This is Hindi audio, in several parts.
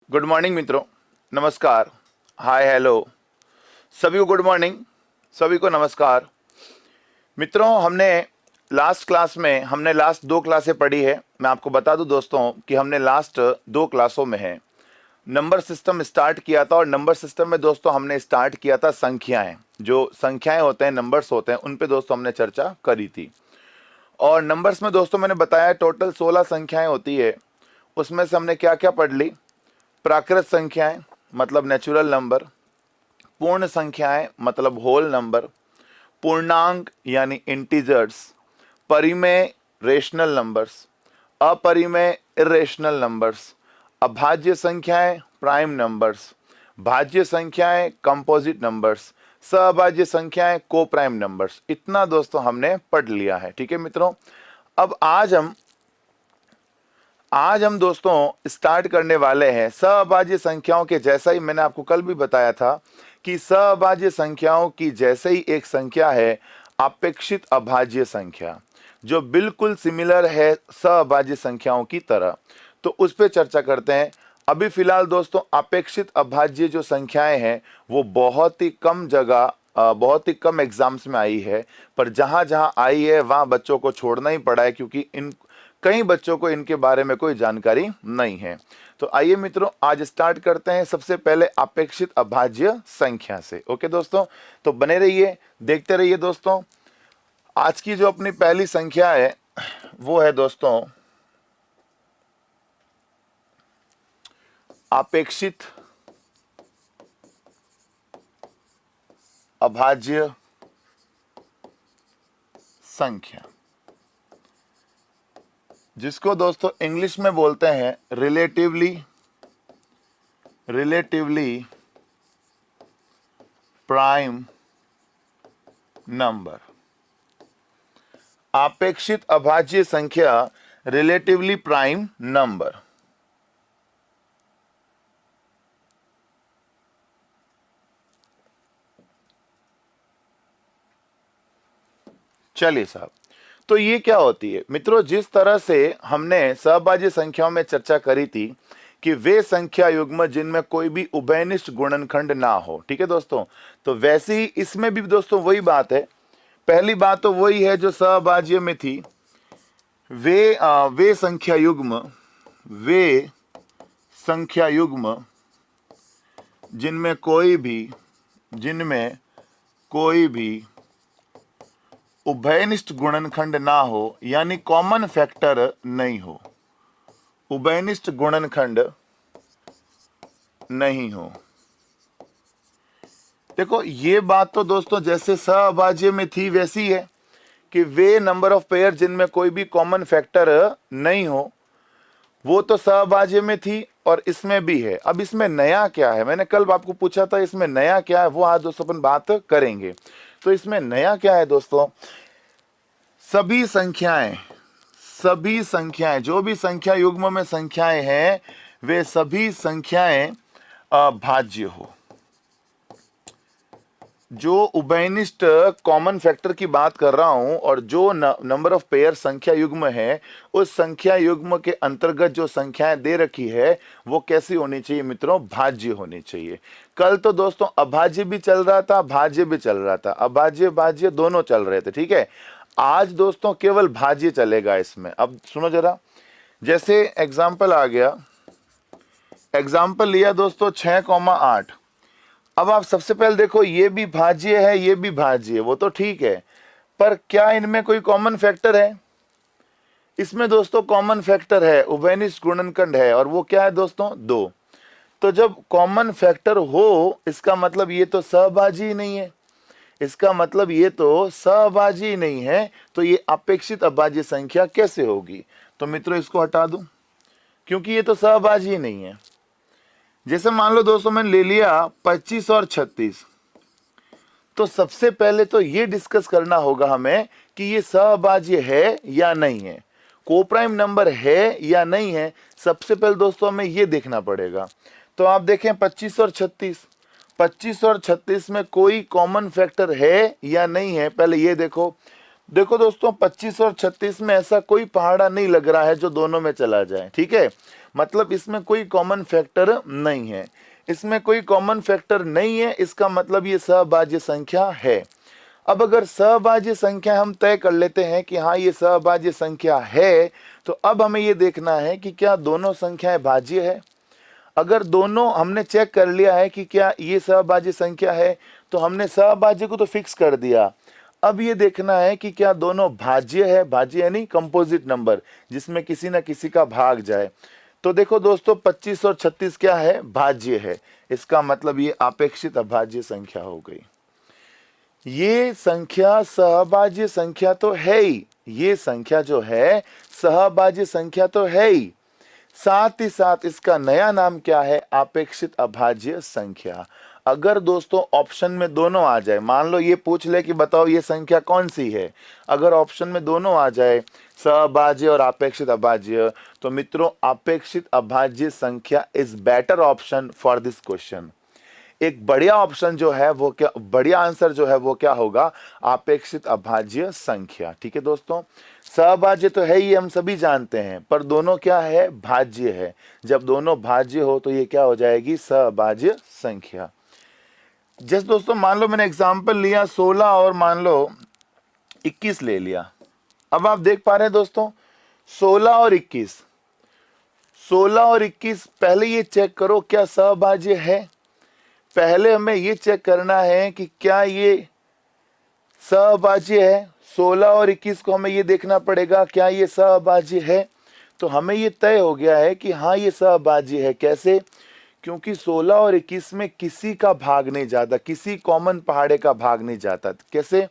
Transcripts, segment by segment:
गुड मॉर्निंग मित्रों, नमस्कार, हाय हेलो, सभी को गुड मॉर्निंग, सभी को नमस्कार। मित्रों, हमने लास्ट क्लास में हमने लास्ट 2 क्लासें पढ़ी है। मैं आपको बता दूं दोस्तों कि हमने लास्ट 2 क्लासों में है नंबर सिस्टम स्टार्ट किया था। और नंबर सिस्टम में दोस्तों हमने स्टार्ट किया था संख्याएं, जो संख्याएं होते हैं, नंबर्स होते हैं, उन पे दोस्तों हमने चर्चा करी थी। और नंबर्स में दोस्तों मैंने बताया टोटल 16 संख्याएं होती है। उसमें से हमने क्या क्या पढ़ ली? प्राकृत संख्याएं मतलब नेचुरल नंबर, पूर्ण संख्याएं मतलब होल नंबर, पूर्णांक यानी इंटीजर्स, परिमेय रेशनल नंबर्स, अपरिमेय इरेशनल नंबर्स, अभाज्य संख्याएं प्राइम नंबर्स, भाज्य संख्याएं कंपोजिट नंबर्स, सहभाज्य संख्याएं को प्राइम नंबर्स। इतना दोस्तों हमने पढ़ लिया है। ठीक है मित्रों, अब आज हम दोस्तों स्टार्ट करने वाले हैं सहभाज्य संख्याओं के। जैसा ही मैंने आपको कल भी बताया था कि सहभाज्य संख्याओं की जैसे ही एक संख्या है अपेक्षित अभाज्य संख्या, जो बिल्कुल सिमिलर है सहभाज्य संख्याओं की तरह। तो उस पर चर्चा करते हैं। अभी फिलहाल दोस्तों अपेक्षित अभाज्य जो संख्याएं हैं वो बहुत ही कम जगह, बहुत ही कम एग्जाम्स में आई है। पर जहां जहां आई है वहां बच्चों को छोड़ना ही पड़ा है, क्योंकि इन कई बच्चों को इनके बारे में कोई जानकारी नहीं है। तो आइए मित्रों, आज स्टार्ट करते हैं सबसे पहले अपेक्षित अभाज्य संख्या से। ओके दोस्तों, तो बने रहिए, देखते रहिए दोस्तों। आज की जो अपनी पहली संख्या है वो है दोस्तों अपेक्षित अभाज्य संख्या, जिसको दोस्तों इंग्लिश में बोलते हैं रिलेटिवली प्राइम नंबर। अपेक्षित अभाज्य संख्या रिलेटिवली प्राइम नंबर। चलिए साहब, तो ये क्या होती है मित्रों? जिस तरह से हमने सहभाज्य संख्याओं में चर्चा करी थी कि वे संख्या युग्म जिनमें कोई भी उभयनिष्ठ गुणनखंड ना हो, ठीक है दोस्तों, तो वैसे ही इसमें भी दोस्तों वही बात है। पहली बात तो वही है जो सहभाज्य में थी, वे संख्या युग्म जिनमें कोई भी उभयनिष्ठ गुणनखंड ना हो, यानी कॉमन फैक्टर नहीं हो, उभयनिष्ठ गुणनखंड नहीं हो। देखो ये बात तो दोस्तों जैसे सहभाज्य में थी वैसी है कि वे नंबर ऑफ पेयर जिनमें कोई भी कॉमन फैक्टर नहीं हो, वो तो सहभाज्य में थी और इसमें भी है। अब इसमें नया क्या है? मैंने कल आपको पूछा था इसमें नया क्या है, वो आज दोस्तों अपन बात करेंगे। तो इसमें नया क्या है दोस्तों? सभी संख्याएं जो भी संख्या युग्म में संख्याएं हैं वे सभी संख्याएं अभाज्य हो। जो उभयनिष्ठ कॉमन फैक्टर की बात कर रहा हूं और जो नंबर ऑफ पेयर संख्या युग्म है, उस संख्या युग्म के अंतर्गत जो संख्याएं दे रखी है वो कैसी होनी चाहिए मित्रों? भाज्य होनी चाहिए। कल तो दोस्तों अभाज्य भी चल रहा था, भाज्य भी चल रहा था, अभाज्य भाज्य दोनों चल रहे थे, ठीक है। आज दोस्तों केवल भाज्य चलेगा इसमें। अब सुनो जरा, जैसे एग्जाम्पल आ गया, एग्जाम्पल लिया दोस्तों 6,8। अब आप सबसे पहले देखो ये भी भाज्य है, ये भी भाज्य है, वो तो ठीक है, पर क्या इनमें कोई कॉमन फैक्टर है? इसमें दोस्तों कॉमन फैक्टर है, उभयनिष्ठ गुणनखंड है, और वो क्या है दोस्तों? 2। तो जब कॉमन फैक्टर हो इसका मतलब ये तो सहभाज्य ही नहीं है, इसका मतलब ये तो सहभाज्य ही नहीं है, तो ये अपेक्षित अभाज्य संख्या कैसे होगी? तो मित्रों इसको हटा दूं, क्योंकि ये तो सहभाज्य ही नहीं है। जैसे मान लो दोस्तों मैंने ले लिया 25 और 36, तो सबसे पहले तो ये डिस्कस करना होगा हमें कि ये सहभाज्य है या नहीं है, कोप्राइम नंबर है या नहीं है। सबसे पहले दोस्तों हमें ये देखना पड़ेगा। तो आप देखें 25 और 36 में कोई कॉमन फैक्टर है या नहीं है, पहले ये देखो। देखो दोस्तों 25 और 36 में ऐसा कोई पहाड़ा नहीं लग रहा है जो दोनों में चला जाए, ठीक है। मतलब इसमें कोई कॉमन फैक्टर नहीं है। इसमें कोई कॉमन फैक्टर नहीं है, इसका मतलब ये सहभाज्य संख्या है। अब अगर सहभाज्य संख्या हम तय कर लेते हैं कि हाँ ये सहभाज्य संख्या है, तो अब हमें ये देखना है कि क्या दोनों संख्याएं भाज्य है। अगर दोनों हमने चेक कर लिया है कि क्या ये सहभाज्य संख्या है, तो हमने सहभाज्य को तो फिक्स कर दिया। अब ये देखना है कि क्या दोनों भाज्य है, भाज्य यानी कंपोजिट नंबर जिसमें किसी ना किसी का भाग जाए। तो देखो दोस्तों 25 और 36 क्या है, भाज्य है। इसका मतलब ये अपेक्षित अभाज्य संख्या हो गई। ये संख्या सहभाज्य संख्या तो है ही, ये संख्या जो है सहभाज्य संख्या तो है ही, साथ ही साथ इसका नया नाम क्या है, अपेक्षित अभाज्य संख्या। अगर दोस्तों ऑप्शन में दोनों आ जाए, मान लो ये पूछ ले कि बताओ ये संख्या कौन सी है, अगर ऑप्शन में दोनों आ जाए सहभाज्य और अपेक्षित अभाज्य, तो मित्रों अपेक्षित अभाज्य संख्या is better option for this question. एक बढ़िया ऑप्शन जो है वो क्या, बढ़िया आंसर जो है वो क्या होगा, अपेक्षित अभाज्य संख्या। ठीक है दोस्तों, सहभाज्य तो है ही, हम सभी जानते हैं, पर दोनों क्या है, भाज्य है। जब दोनों भाज्य हो तो ये क्या हो जाएगी, सहभाज्य संख्या। जैसे दोस्तों मान लो मैंने एग्जांपल लिया 16 और मान लो 21 ले लिया। अब आप देख पा रहे हैं दोस्तों 16 और 21, 16 और 21 पहले ये चेक करो क्या सहभाज्य है। पहले हमें ये चेक करना है कि क्या ये सहभाज्य है। 16 और 21 को हमें ये देखना पड़ेगा क्या ये सहभाज्य है। तो हमें ये तय हो गया है कि हाँ ये सहभाज्य है। कैसे, क्योंकि 16 और 21 में किसी का भाग नहीं जाता, किसी कॉमन पहाड़े का भाग नहीं जाता। कैसे,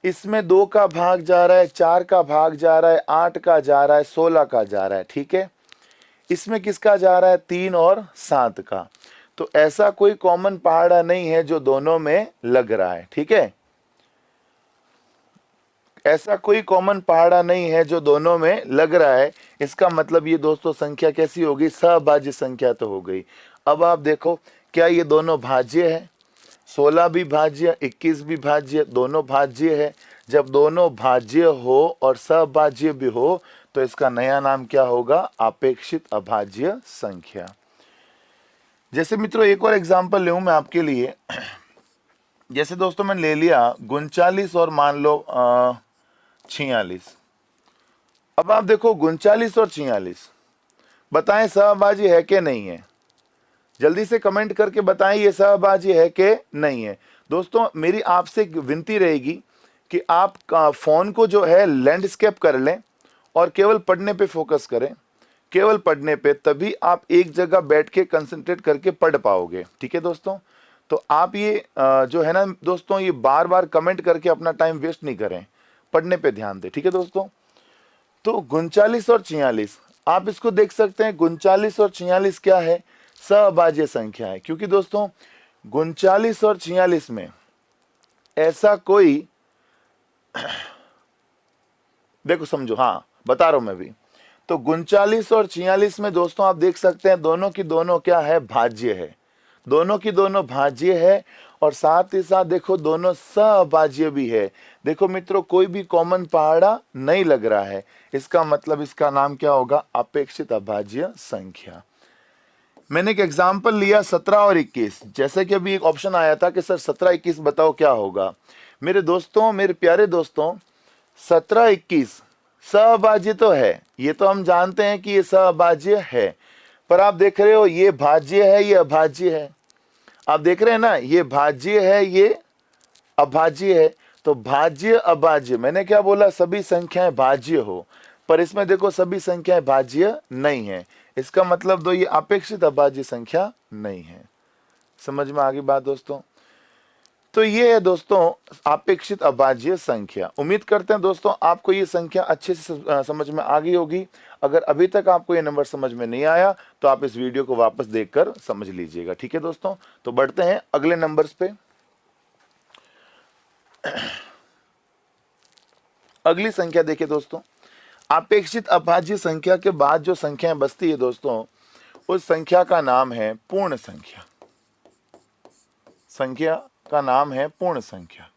इसमें 2 का भाग जा रहा है, 4 का भाग जा रहा है, 8 का जा रहा है, 16 का जा रहा है। ठीक है, इसमें किसका जा रहा है, 3 और 7 का। तो ऐसा कोई कॉमन पहाड़ा नहीं है जो दोनों में लग रहा है। ठीक है, ऐसा कोई कॉमन पहाड़ा नहीं है जो दोनों में लग रहा है। इसका मतलब ये दोस्तों संख्या कैसी होगी, सहभाज्य संख्या तो हो गई। अब आप देखो क्या ये दोनों भाज्य है, 16 भी भाज्य, 21 भी भाज्य, दोनों भाज्य है। जब दोनों भाज्य हो और सहभाज्य भी हो तो इसका नया नाम क्या होगा, अपेक्षित अभाज्य संख्या। जैसे मित्रों एक और एग्जांपल लूं मैं आपके लिए। जैसे दोस्तों मैंने ले लिया 39 और मान लो 46। अब आप देखो 39 और 46 बताएं सहभाज्य है कि नहीं है। जल्दी से कमेंट करके बताएं ये सहभाज्य है कि नहीं है। दोस्तों मेरी आपसे एक विनती रहेगी कि आप फोन को जो है लैंडस्केप कर लें और केवल पढ़ने पे फोकस करें, केवल पढ़ने पे, तभी आप एक जगह बैठ के कंसंट्रेट करके पढ़ पाओगे। ठीक है दोस्तों, तो आप ये जो है ना दोस्तों, ये बार बार कमेंट करके अपना टाइम वेस्ट नहीं करें, पढ़ने पे ध्यान दें। ठीक है दोस्तों, तो 39 और 46 आप इसको देख सकते हैं। 39 और 46 क्या है, सहभाज्य संख्या है। क्योंकि दोस्तों 39 और 46 में ऐसा कोई देखो समझो, हाँ बता रहा हूं मैं भी। तो 39 और 46 में दोस्तों आप देख सकते हैं दोनों की दोनों क्या है, भाज्य है। दोनों की दोनों भाज्य है और साथ ही साथ देखो दोनों सहभाज्य भी है। देखो मित्रों कोई भी कॉमन पहाड़ा नहीं लग रहा है। इसका मतलब इसका नाम क्या होगा, अपेक्षित अभाज्य संख्या। मैंने एक एग्जाम्पल लिया 17 और 21। जैसे कि अभी एक ऑप्शन आया था कि सर 17 21 बताओ क्या होगा। मेरे दोस्तों, मेरे प्यारे दोस्तों, 17 21 सहभाज्य तो है, ये तो हम जानते हैं कि ये सहभाज्य है। पर आप देख रहे हो ये भाज्य है, ये अभाज्य है। आप देख रहे हैं ना, ये भाज्य है, ये अभाज्य है। तो भाज्य अभाज्य, मैंने क्या बोला, सभी संख्याएं भाज्य हो, पर इसमें देखो सभी संख्याएं भाज्य नहीं है। इसका मतलब दो ये अपेक्षित अभाज्य संख्या नहीं है। समझ में आ गई बात दोस्तों। तो ये है दोस्तों अपेक्षित अभाज्य संख्या। उम्मीद करते हैं दोस्तों आपको ये संख्या अच्छे से समझ में आ गई होगी। अगर अभी तक आपको ये नंबर समझ में नहीं आया तो आप इस वीडियो को वापस देखकर समझ लीजिएगा। ठीक है दोस्तों, तो बढ़ते हैं अगले नंबर्स पे। अगली संख्या देखिए दोस्तों, अपेक्षित अभाज्य संख्या के बाद जो संख्याएं बचती है दोस्तों, उस संख्या का नाम है पूर्ण संख्या। संख्या का नाम है पूर्ण संख्या,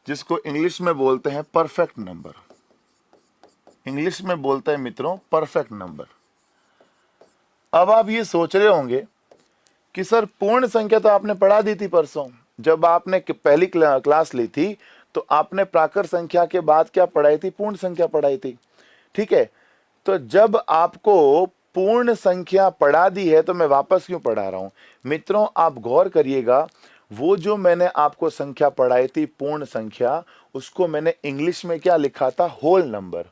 जिसको इंग्लिश में बोलते हैं परफेक्ट नंबर। इंग्लिश में बोलते हैं मित्रों परफेक्ट नंबर। अब आप ये सोच रहे होंगे कि सर पूर्ण संख्या तो आपने पढ़ा दी थी परसों, जब आपने पहली क्लास ली थी तो आपने प्राकृत संख्या के बाद क्या पढ़ाई थी? पूर्ण संख्या पढ़ाई थी। ठीक है, तो जब आपको पूर्ण संख्या पढ़ा दी है तो मैं वापस क्यों पढ़ा रहा हूं? मित्रों आप गौर करिएगा, वो जो मैंने आपको संख्या पढ़ाई थी पूर्ण संख्या, उसको मैंने इंग्लिश में क्या लिखा था? Whole number.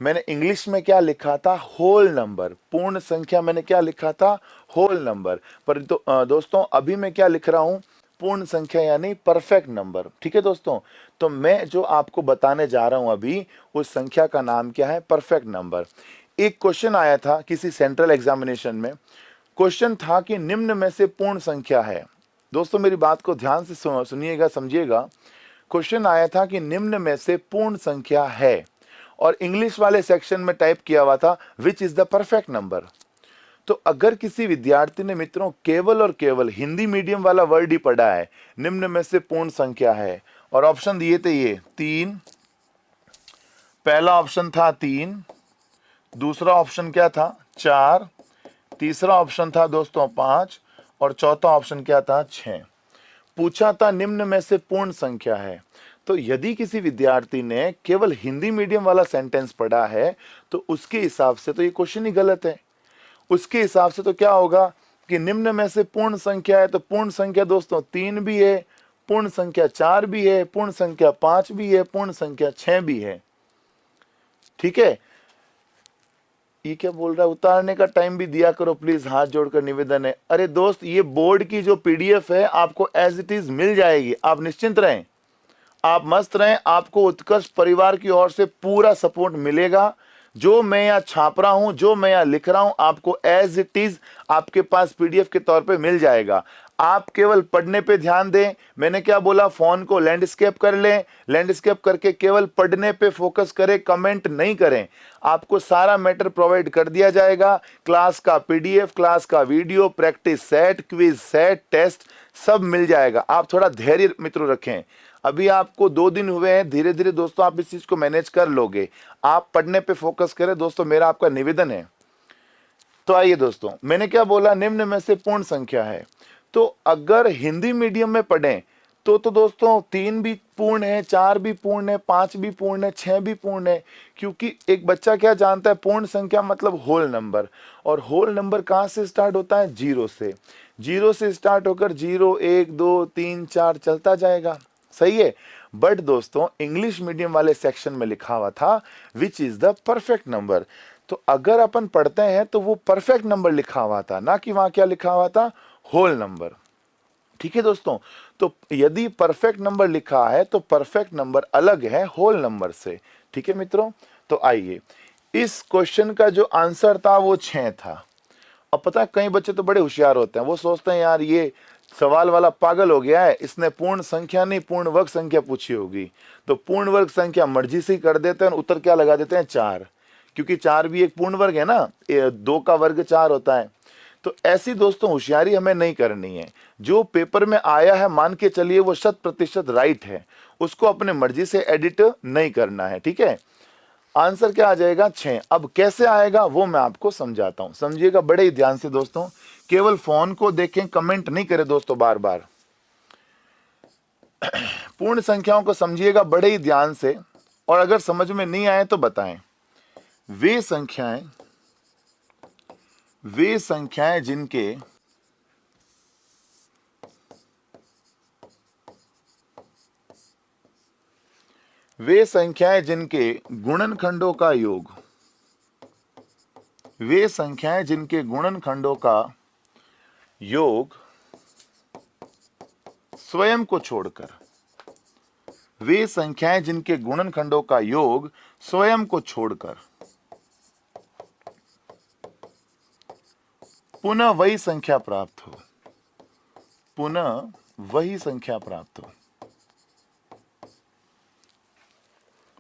मैंने इंग्लिश में क्या लिखा था? Whole number. पूर्ण संख्या मैंने क्या लिखा था? Whole number. पर दोस्तों अभी मैं क्या लिख रहा हूं? पूर्ण संख्या यानी परफेक्ट नंबर। ठीक है दोस्तों, तो मैं जो आपको बताने जा रहा हूं अभी, उस संख्या का नाम क्या है? Perfect number. एक क्वेश्चन आया था किसी सेंट्रल एग्जामिनेशन में, क्वेश्चन था कि निम्न में से पूर्ण संख्या है। दोस्तों मेरी बात को ध्यान से सुनिएगा, समझिएगा। क्वेश्चन आया था कि निम्न में से पूर्ण संख्या है, और इंग्लिश वाले सेक्शन में टाइप किया हुआ था विच इज द परफेक्ट नंबर। तो अगर किसी विद्यार्थी ने मित्रों केवल और केवल हिंदी मीडियम वाला वर्ड ही पढ़ा है, निम्न में से पूर्ण संख्या है, और ऑप्शन दिए थे ये 3, पहला ऑप्शन था 3, दूसरा ऑप्शन क्या था? 4, तीसरा ऑप्शन था दोस्तों 5, और चौथा ऑप्शन क्या था? 6। पूछा था निम्न में से पूर्ण संख्या है। तो यदि किसी विद्यार्थी ने केवल हिंदी मीडियम वाला सेंटेंस पढ़ा है तो उसके हिसाब से तो ये क्वेश्चन ही गलत है। उसके हिसाब से तो क्या होगा कि निम्न में से पूर्ण संख्या है, तो पूर्ण संख्या दोस्तों 3 भी है, पूर्ण संख्या 4 भी है, पूर्ण संख्या 5 भी है, पूर्ण संख्या 6 भी है। ठीक है, ये क्या बोल रहा है? उतारने का टाइम भी दिया करो प्लीज, हाथ जोड़कर निवेदन है। अरे दोस्त ये बोर्ड की जो पीडीएफ है आपको एज इट इज मिल जाएगी, आप निश्चिंत रहें, आप मस्त रहें, आपको उत्कर्ष परिवार की ओर से पूरा सपोर्ट मिलेगा। जो मैं यहाँ छाप रहा हूं, जो मैं यहाँ लिख रहा हूं, आपको एज इट इज आपके पास पीडीएफ के तौर पे मिल जाएगा। आप केवल पढ़ने पे ध्यान दें। मैंने क्या बोला? फोन को लैंडस्केप कर लें, लैंडस्केप करके केवल पढ़ने पे फोकस करें, कमेंट नहीं करें। आपको सारा मैटर प्रोवाइड कर दिया जाएगा, क्लास का पीडीएफ, क्लास का video, practice set, quiz set, test सब मिल जाएगा। आप थोड़ा धैर्य मित्रों रखें, अभी आपको 2 दिन हुए हैं, धीरे धीरे दोस्तों आप इस चीज को मैनेज कर लोगे। आप पढ़ने पे फोकस करें दोस्तों, मेरा आपका निवेदन है। तो आइए दोस्तों, मैंने क्या बोला? निम्न में से पूर्ण संख्या है। तो अगर हिंदी मीडियम में पढ़ें तो दोस्तों 3 भी पूर्ण है, 4 भी पूर्ण है, 5 भी पूर्ण है, 6 भी पूर्ण है। क्योंकि एक बच्चा क्या जानता है? पूर्ण संख्या मतलब होल नंबर, और होल नंबर कहाँ से स्टार्ट होता है? 0 से। 0 से स्टार्ट होकर 0, 1, 2, 3, 4 चलता जाएगा। सही है। बट दोस्तों इंग्लिश मीडियम वाले सेक्शन में लिखा हुआ था विच इज द परफेक्ट नंबर। तो अगर अपन पढ़ते हैं तो वो परफेक्ट नंबर लिखा हुआ था, ना कि वहां क्या लिखा हुआ था? Whole number. ठीक है दोस्तों, तो यदि परफेक्ट नंबर लिखा है तो परफेक्ट नंबर अलग है होल नंबर से। ठीक है मित्रों, तो आइए, इस क्वेश्चन का जो आंसर था वो 6 था। अब पता है कई बच्चे तो बड़े होशियार होते हैं, वो सोचते हैं यार ये सवाल वाला पागल हो गया है, इसने पूर्ण संख्या नहीं पूर्ण वर्ग संख्या पूछी होगी। तो पूर्ण वर्ग संख्या मर्जी से ही कर देते हैं, और उत्तर क्या लगा देते हैं? 4, क्योंकि 4 भी एक पूर्ण वर्ग है ना, 2 का वर्ग 4 होता है। तो ऐसी दोस्तों होशियारी हमें नहीं करनी है। जो पेपर में आया है मान के चलिए वो 100% राइट है, उसको अपने मर्जी से एडिट नहीं करना है। ठीक है, आंसर क्या आ जाएगा? 6। अब कैसे आएगा वो मैं आपको समझाता हूं, समझिएगा बड़े ही ध्यान से दोस्तों। केवल फोन को देखें, कमेंट नहीं करें दोस्तों बार बार। पूर्ण संख्याओं को समझिएगा बड़े ही ध्यान से, और अगर समझ में नहीं आए तो बताएं। वे संख्याएं जिनके गुणनखंडों का योग, वे संख्याएं जिनके गुणनखंडों का योग स्वयं को छोड़कर, वे संख्याएं जिनके गुणनखंडों का योग स्वयं को छोड़कर पुनः वही संख्या प्राप्त हो, पुनः वही संख्या प्राप्त हो।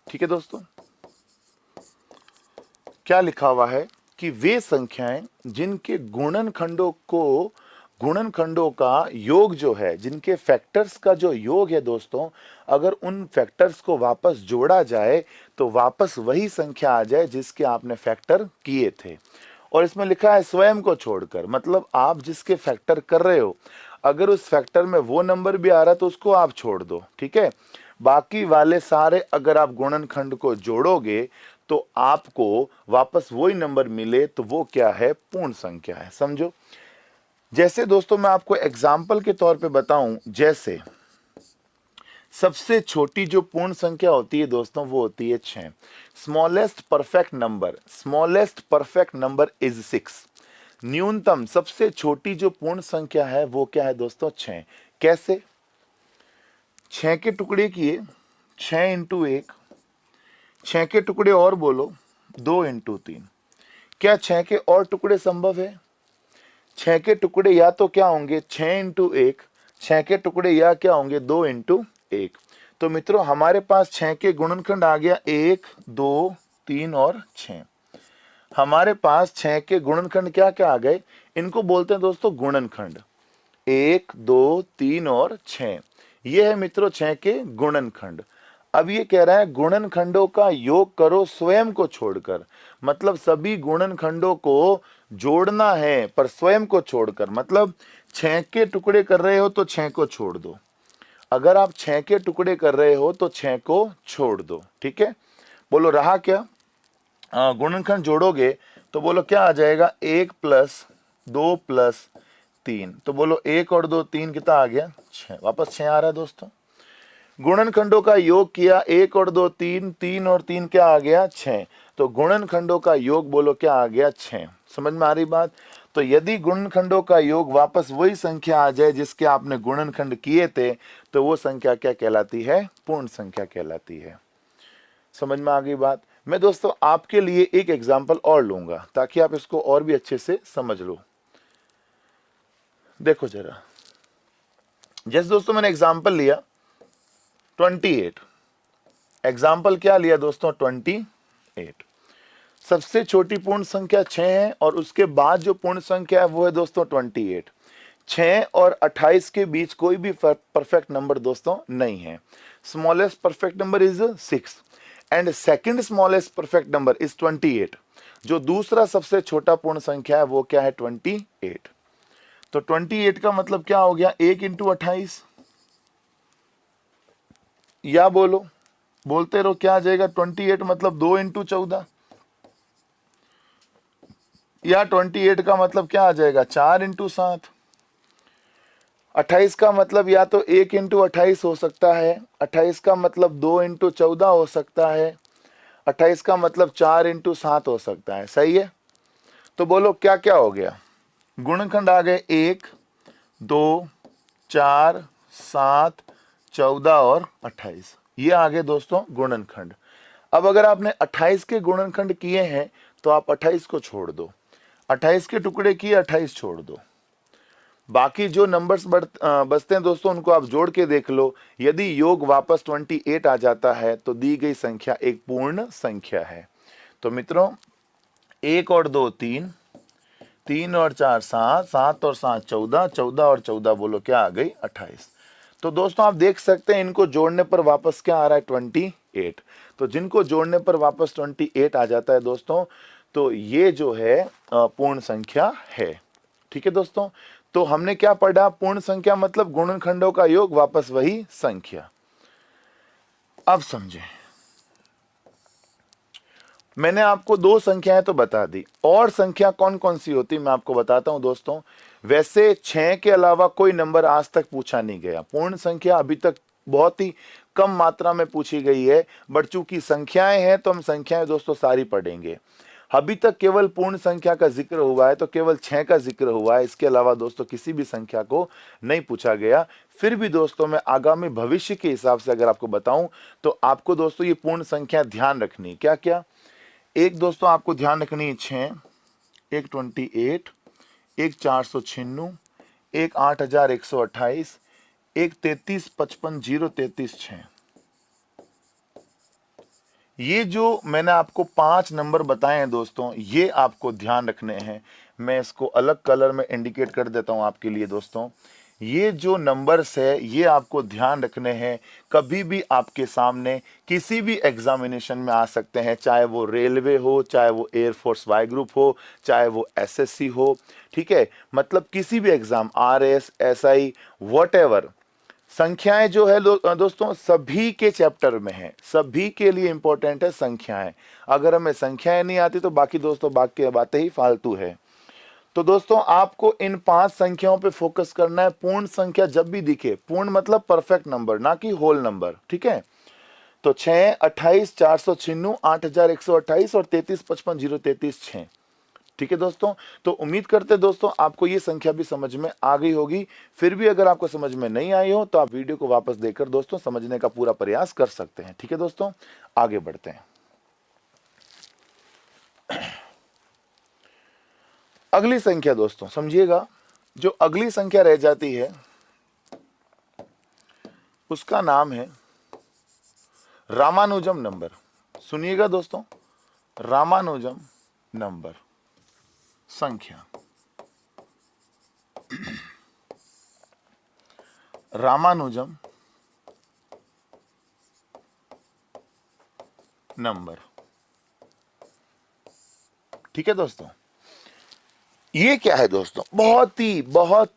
ठीक है दोस्तों, क्या लिखा हुआ है कि वे संख्याएं जिनके गुणनखंडों का योग जो है, जिनके फैक्टर्स का जो योग है दोस्तों, अगर उन फैक्टर्स को वापस जोड़ा जाए तो वापस वही संख्या आ जाए जिसके आपने फैक्टर किए थे। और इसमें लिखा है स्वयं को छोड़कर, मतलब आप जिसके फैक्टर कर रहे हो अगर उस फैक्टर में वो नंबर भी आ रहा है तो उसको आप छोड़ दो, ठीक है। बाकी वाले सारे अगर आप गुणनखंड को जोड़ोगे तो आपको वापस वही नंबर मिले, तो वो क्या है, पूर्ण संख्या है। समझो, जैसे दोस्तों मैं आपको एग्जाम्पल के तौर पे बताऊं, जैसे सबसे छोटी जो पूर्ण संख्या होती है दोस्तों वो होती है 6। Smallest perfect number is 6। न्यूनतम सबसे छोटी जो पूर्ण संख्या है वो क्या है दोस्तों, 6। कैसे, 6 के टुकड़े किए, 6 इंटू 1, 6 के टुकड़े और बोलो 2 इंटू 3। क्या 6 के और टुकड़े संभव है? 6 के टुकड़े या तो क्या होंगे 6 इंटू 1, 6 के टुकड़े या क्या होंगे 2 इंटू 1। तो मित्रों हमारे पास 6 के गुणनखंड आ गया 1, 2, 3 और 6। हमारे पास 6 के गुणनखंड क्या क्या आ गए, इनको बोलते हैं दोस्तों गुणनखंड, 1, 2, 3 और 6। ये है मित्रों 6 के गुणनखंड। अब ये कह रहा है गुणनखंडों का योग करो स्वयं को छोड़कर, मतलब सभी गुणनखंडों को जोड़ना है पर स्वयं को छोड़कर, मतलब 6 के टुकड़े कर रहे हो तो 6 को छोड़ दो। अगर आप 6 के टुकड़े कर रहे हो तो 6 को छोड़ दो, ठीक है। बोलो रहा क्या, गुणनखंड जोड़ोगे तो बोलो क्या आ जाएगा, 1 प्लस 2 प्लस 3। तो बोलो 1 और 2 3 कितना आ गया, 6। वापस 6 आ रहा है दोस्तों। गुणनखंडों का योग किया, 1 और 2 3, 3 और 3 क्या आ गया, 6। तो गुणनखंडों का योग बोलो क्या आ गया, 6। समझ में आ रही बात। तो यदि गुणनखंडों का योग वापस वही संख्या आ जाए जिसके आपने गुणनखंड किए थे, तो वो संख्या क्या कहलाती है, पूर्ण संख्या कहलाती है। समझ में आ गई बात। मैं दोस्तों आपके लिए एक एग्जाम्पल और लूंगा ताकि आप इसको और भी अच्छे से समझ लो। देखो जरा, जैसे दोस्तों मैंने एग्जाम्पल लिया 28। एग्जाम्पल क्या लिया दोस्तों, 28। सबसे छोटी पूर्ण संख्या 6 है और उसके बाद जो पूर्ण संख्या है वो है दोस्तों 28। 6 और 28 के बीच कोई भी परफेक्ट नंबर दोस्तों नहीं है। Smallest perfect number is 6 and second smallest perfect number is 28। जो दूसरा सबसे छोटा पूर्ण संख्या है वो क्या है, 28। तो 28 का मतलब क्या हो गया, 1 इंटू 28, या बोलो, बोलते रहो क्या आ जाएगा, 28 मतलब 2 इंटू 14, या 28 का मतलब क्या आ जाएगा, 4 इंटू 7। 28 का मतलब या तो 1 इंटू 28 हो सकता है, 28 का मतलब 2 इंटू 14 हो सकता है, 28 का मतलब 4 इंटू 7 हो सकता है। सही है। तो बोलो क्या क्या हो गया, गुणनखंड आ गए 1, 2, 4, 7, 14 और 28। ये आ गए दोस्तों गुणनखंड। अब अगर आपने 28 के गुणनखंड किए हैं तो आप 28 को छोड़ दो, 28 के टुकड़े किए, 28 छोड़ दो। बाकी जो नंबर्स बचते हैं दोस्तों उनको आप जोड़ के देख लो। यदि योग वापस 28 आ जाता है तो दी गई संख्या एक पूर्ण संख्या है। तो मित्रों 1 और 2 3, 3 और 4 7, 7 और 7 14, 14 और 14 बोलो क्या आ गई, 28। तो दोस्तों आप देख सकते हैं इनको जोड़ने पर वापस क्या आ रहा है, 28। तो जिनको जोड़ने पर वापस 28 आ जाता है दोस्तों, तो ये जो है पूर्ण संख्या है। ठीक है दोस्तों। तो हमने क्या पढ़ा, पूर्ण संख्या मतलब गुणनखंडों का योग वापस वही संख्या। अब समझे, मैंने आपको दो संख्याएं तो बता दी, और संख्या कौन कौन सी होती मैं आपको बताता हूं दोस्तों। वैसे 6 के अलावा कोई नंबर आज तक पूछा नहीं गया। पूर्ण संख्या अभी तक बहुत ही कम मात्रा में पूछी गई है, बट चूंकि संख्याएं हैं तो हम संख्याएं दोस्तों सारी पढ़ेंगे। अभी तक केवल पूर्ण संख्या का जिक्र हुआ है, तो केवल 6 का जिक्र हुआ है, इसके अलावा दोस्तों किसी भी संख्या को नहीं पूछा गया। फिर भी दोस्तों मैं आगामी भविष्य के हिसाब से अगर आपको बताऊं तो आपको दोस्तों ये पूर्ण संख्या ध्यान रखनी। क्या क्या, एक दोस्तों आपको ध्यान रखनी है 6, एक 28, एक 496, एक 8128, एक 33 55 033 6। ये जो मैंने आपको 5 नंबर बताए हैं दोस्तों, ये आपको ध्यान रखने हैं। मैं इसको अलग कलर में इंडिकेट कर देता हूं आपके लिए दोस्तों। ये जो नंबर्स है ये आपको ध्यान रखने हैं, कभी भी आपके सामने किसी भी एग्जामिनेशन में आ सकते हैं, चाहे वो रेलवे हो, चाहे वो एयरफोर्स वाई ग्रुप हो, चाहे वो एसएससी हो, ठीक है। मतलब किसी भी एग्जाम, आरएस, एसआई, व्हाटएवर, संख्याएं जो है दोस्तों सभी के चैप्टर में है, सभी के लिए इंपॉर्टेंट है संख्याएं। अगर हमें संख्याएं नहीं आती तो बाकी दोस्तों बाकी बातें ही फालतू है। तो दोस्तों आपको इन 5 संख्याओं पे फोकस करना है। पूर्ण संख्या जब भी दिखे, पूर्ण मतलब परफेक्ट नंबर, ना कि होल नंबर, ठीक है। तो 6, 28, 496, 8128 और 33, 55, 033, 6, ठीक है दोस्तों। तो उम्मीद करते हैं दोस्तों आपको ये संख्या भी समझ में आ गई होगी। फिर भी अगर आपको समझ में नहीं आई हो तो आप वीडियो को वापस देखकर दोस्तों समझने का पूरा प्रयास कर सकते हैं, ठीक है दोस्तों। आगे बढ़ते हैं। अगली संख्या दोस्तों समझिएगा, जो अगली संख्या रह जाती है उसका नाम है रामानुजम नंबर। सुनिएगा दोस्तों, रामानुजम नंबर संख्या, रामानुजम नंबर, ठीक है दोस्तों। ये क्या है दोस्तों, बहुत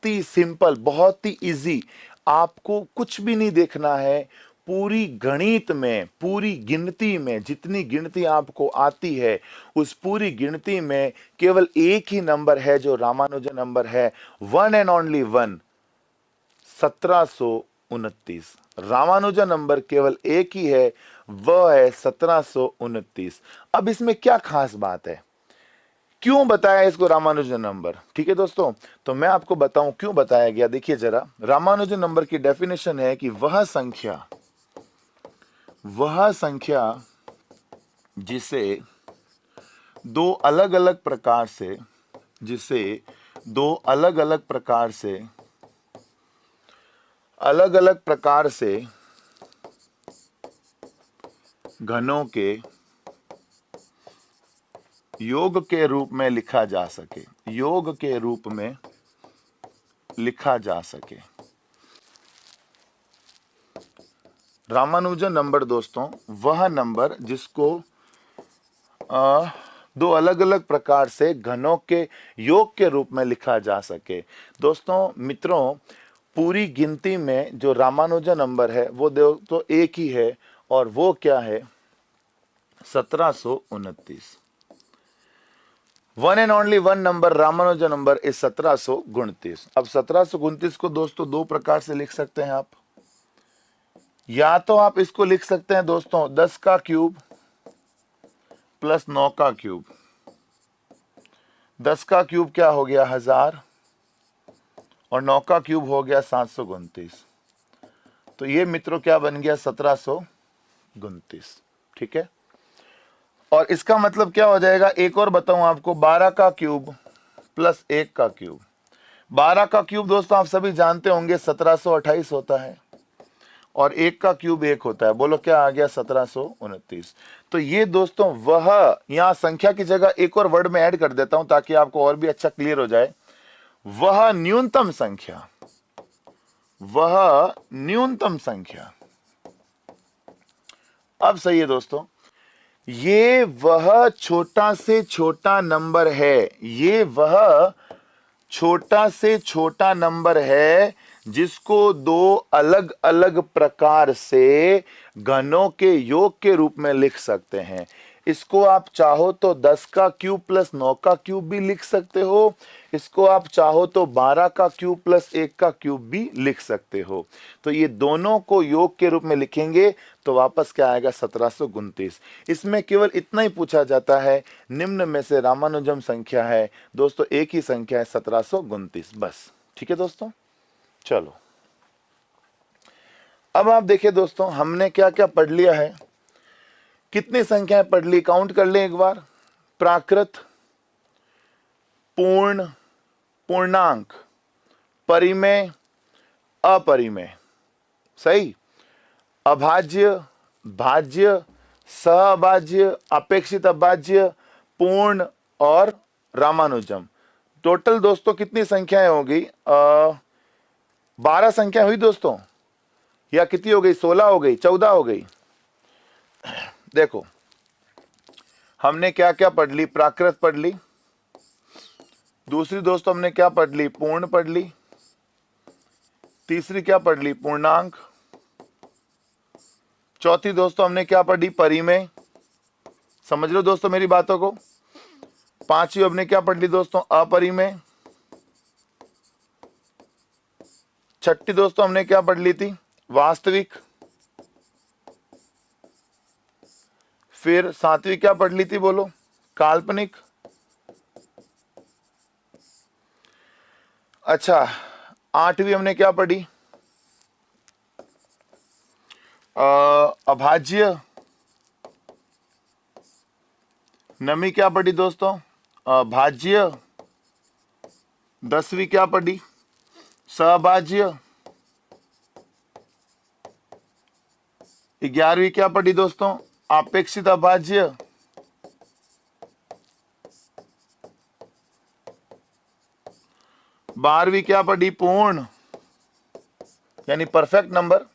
ही सिंपल, बहुत ही इजी। आपको कुछ भी नहीं देखना है। पूरी गणित में, पूरी गिनती में, जितनी गिनती आपको आती है उस पूरी गिनती में केवल एक ही नंबर है जो रामानुजन नंबर है, one and only one, 1729। Ramanujan number केवल एक ही है, वह है 1729। अब इसमें क्या खास बात है, क्यों बताया इसको रामानुजन नंबर, ठीक है दोस्तों। तो मैं आपको बताऊं क्यों बताया गया। देखिए जरा, रामानुजन नंबर की डेफिनेशन है कि वह संख्या जिसे दो अलग अलग प्रकार से, अलग प्रकार से घनों के योग के रूप में लिखा जा सके, योग के रूप में लिखा जा सके। रामानुजन नंबर दोस्तों वह नंबर जिसको दो अलग अलग प्रकार से घनों के योग के रूप में लिखा जा सके। दोस्तों मित्रों, पूरी गिनती में जो रामानुजन नंबर है वो दोस्तों एक ही है, और वो क्या है, 1729। One and only one number Ramanujan number is 1729। अब 1729 को दोस्तों दो प्रकार से लिख सकते हैं आप। या तो आप इसको लिख सकते हैं दोस्तों 10 का क्यूब प्लस 9 का क्यूब। 10 का क्यूब क्या हो गया 1000, और 9 का क्यूब हो गया 729। तो ये मित्रों क्या बन गया 1729, ठीक है। और इसका मतलब क्या हो जाएगा, एक और बताऊं आपको, 12 का क्यूब प्लस 1 का क्यूब। 12 का क्यूब दोस्तों आप सभी जानते होंगे 1728 होता है, और 1 का क्यूब 1 होता है। बोलो क्या आ गया 1729। तो ये दोस्तों वह, यहां संख्या की जगह एक और वर्ड में ऐड कर देता हूं ताकि आपको और भी अच्छा क्लियर हो जाए। वह न्यूनतम संख्या, वह न्यूनतम संख्या। अब सही है दोस्तों, ये वह छोटा से छोटा नंबर है, ये वह छोटा से छोटा नंबर है जिसको दो अलग अलग प्रकार से घनों के योग के रूप में लिख सकते हैं। इसको आप चाहो तो 10 का क्यूब प्लस 9 का क्यूब भी लिख सकते हो, इसको आप चाहो तो 12 का क्यूब प्लस 1 का क्यूब भी लिख सकते हो। तो ये दोनों को योग के रूप में लिखेंगे तो वापस क्या आएगा 1729। इसमें केवल इतना ही पूछा जाता है, निम्न में से रामानुजम संख्या है दोस्तों, एक ही संख्या है 1729, बस, ठीक है दोस्तों। चलो अब आप देखिए दोस्तों हमने क्या क्या पढ़ लिया है, कितनी संख्याएं पढ़ ली, काउंट कर लें एक बार। प्राकृत, पूर्ण, पूर्णांक, परिमेय, अपरिमेय, सही, अभाज्य, भाज्य, सहअभाज्य, अपेक्षित अभाज्य, पूर्ण और रामानुजम। टोटल दोस्तों कितनी संख्याएं होगी, 12 संख्या हुई दोस्तों, या कितनी हो गई, 16 हो गई, 14 हो गई। देखो हमने क्या क्या पढ़ ली, प्राकृत पढ़ ली, दूसरी दोस्तों हमने क्या पढ़ ली, पूर्ण पढ़ ली, तीसरी क्या पढ़ ली, पूर्णांक, चौथी दोस्तों हमने क्या पढ़ी, परिमेय। समझ लो दोस्तों मेरी बातों को। पांचवी हमने क्या पढ़ ली दोस्तों, अपरिमेय। छठी दोस्तों हमने क्या पढ़ ली थी, वास्तविक। फिर सातवीं क्या पढ़ ली थी, बोलो, काल्पनिक। अच्छा, आठवीं हमने क्या पढ़ी, अभाज्य। नवीं क्या पढ़ी दोस्तों, भाज्य। 10वीं क्या पढ़ी, सहभाज्य। 11वीं क्या पढ़ी दोस्तों, अपेक्षित अभाज्य। 12वीं क्या पढ़ी, पूर्ण यानी परफेक्ट नंबर।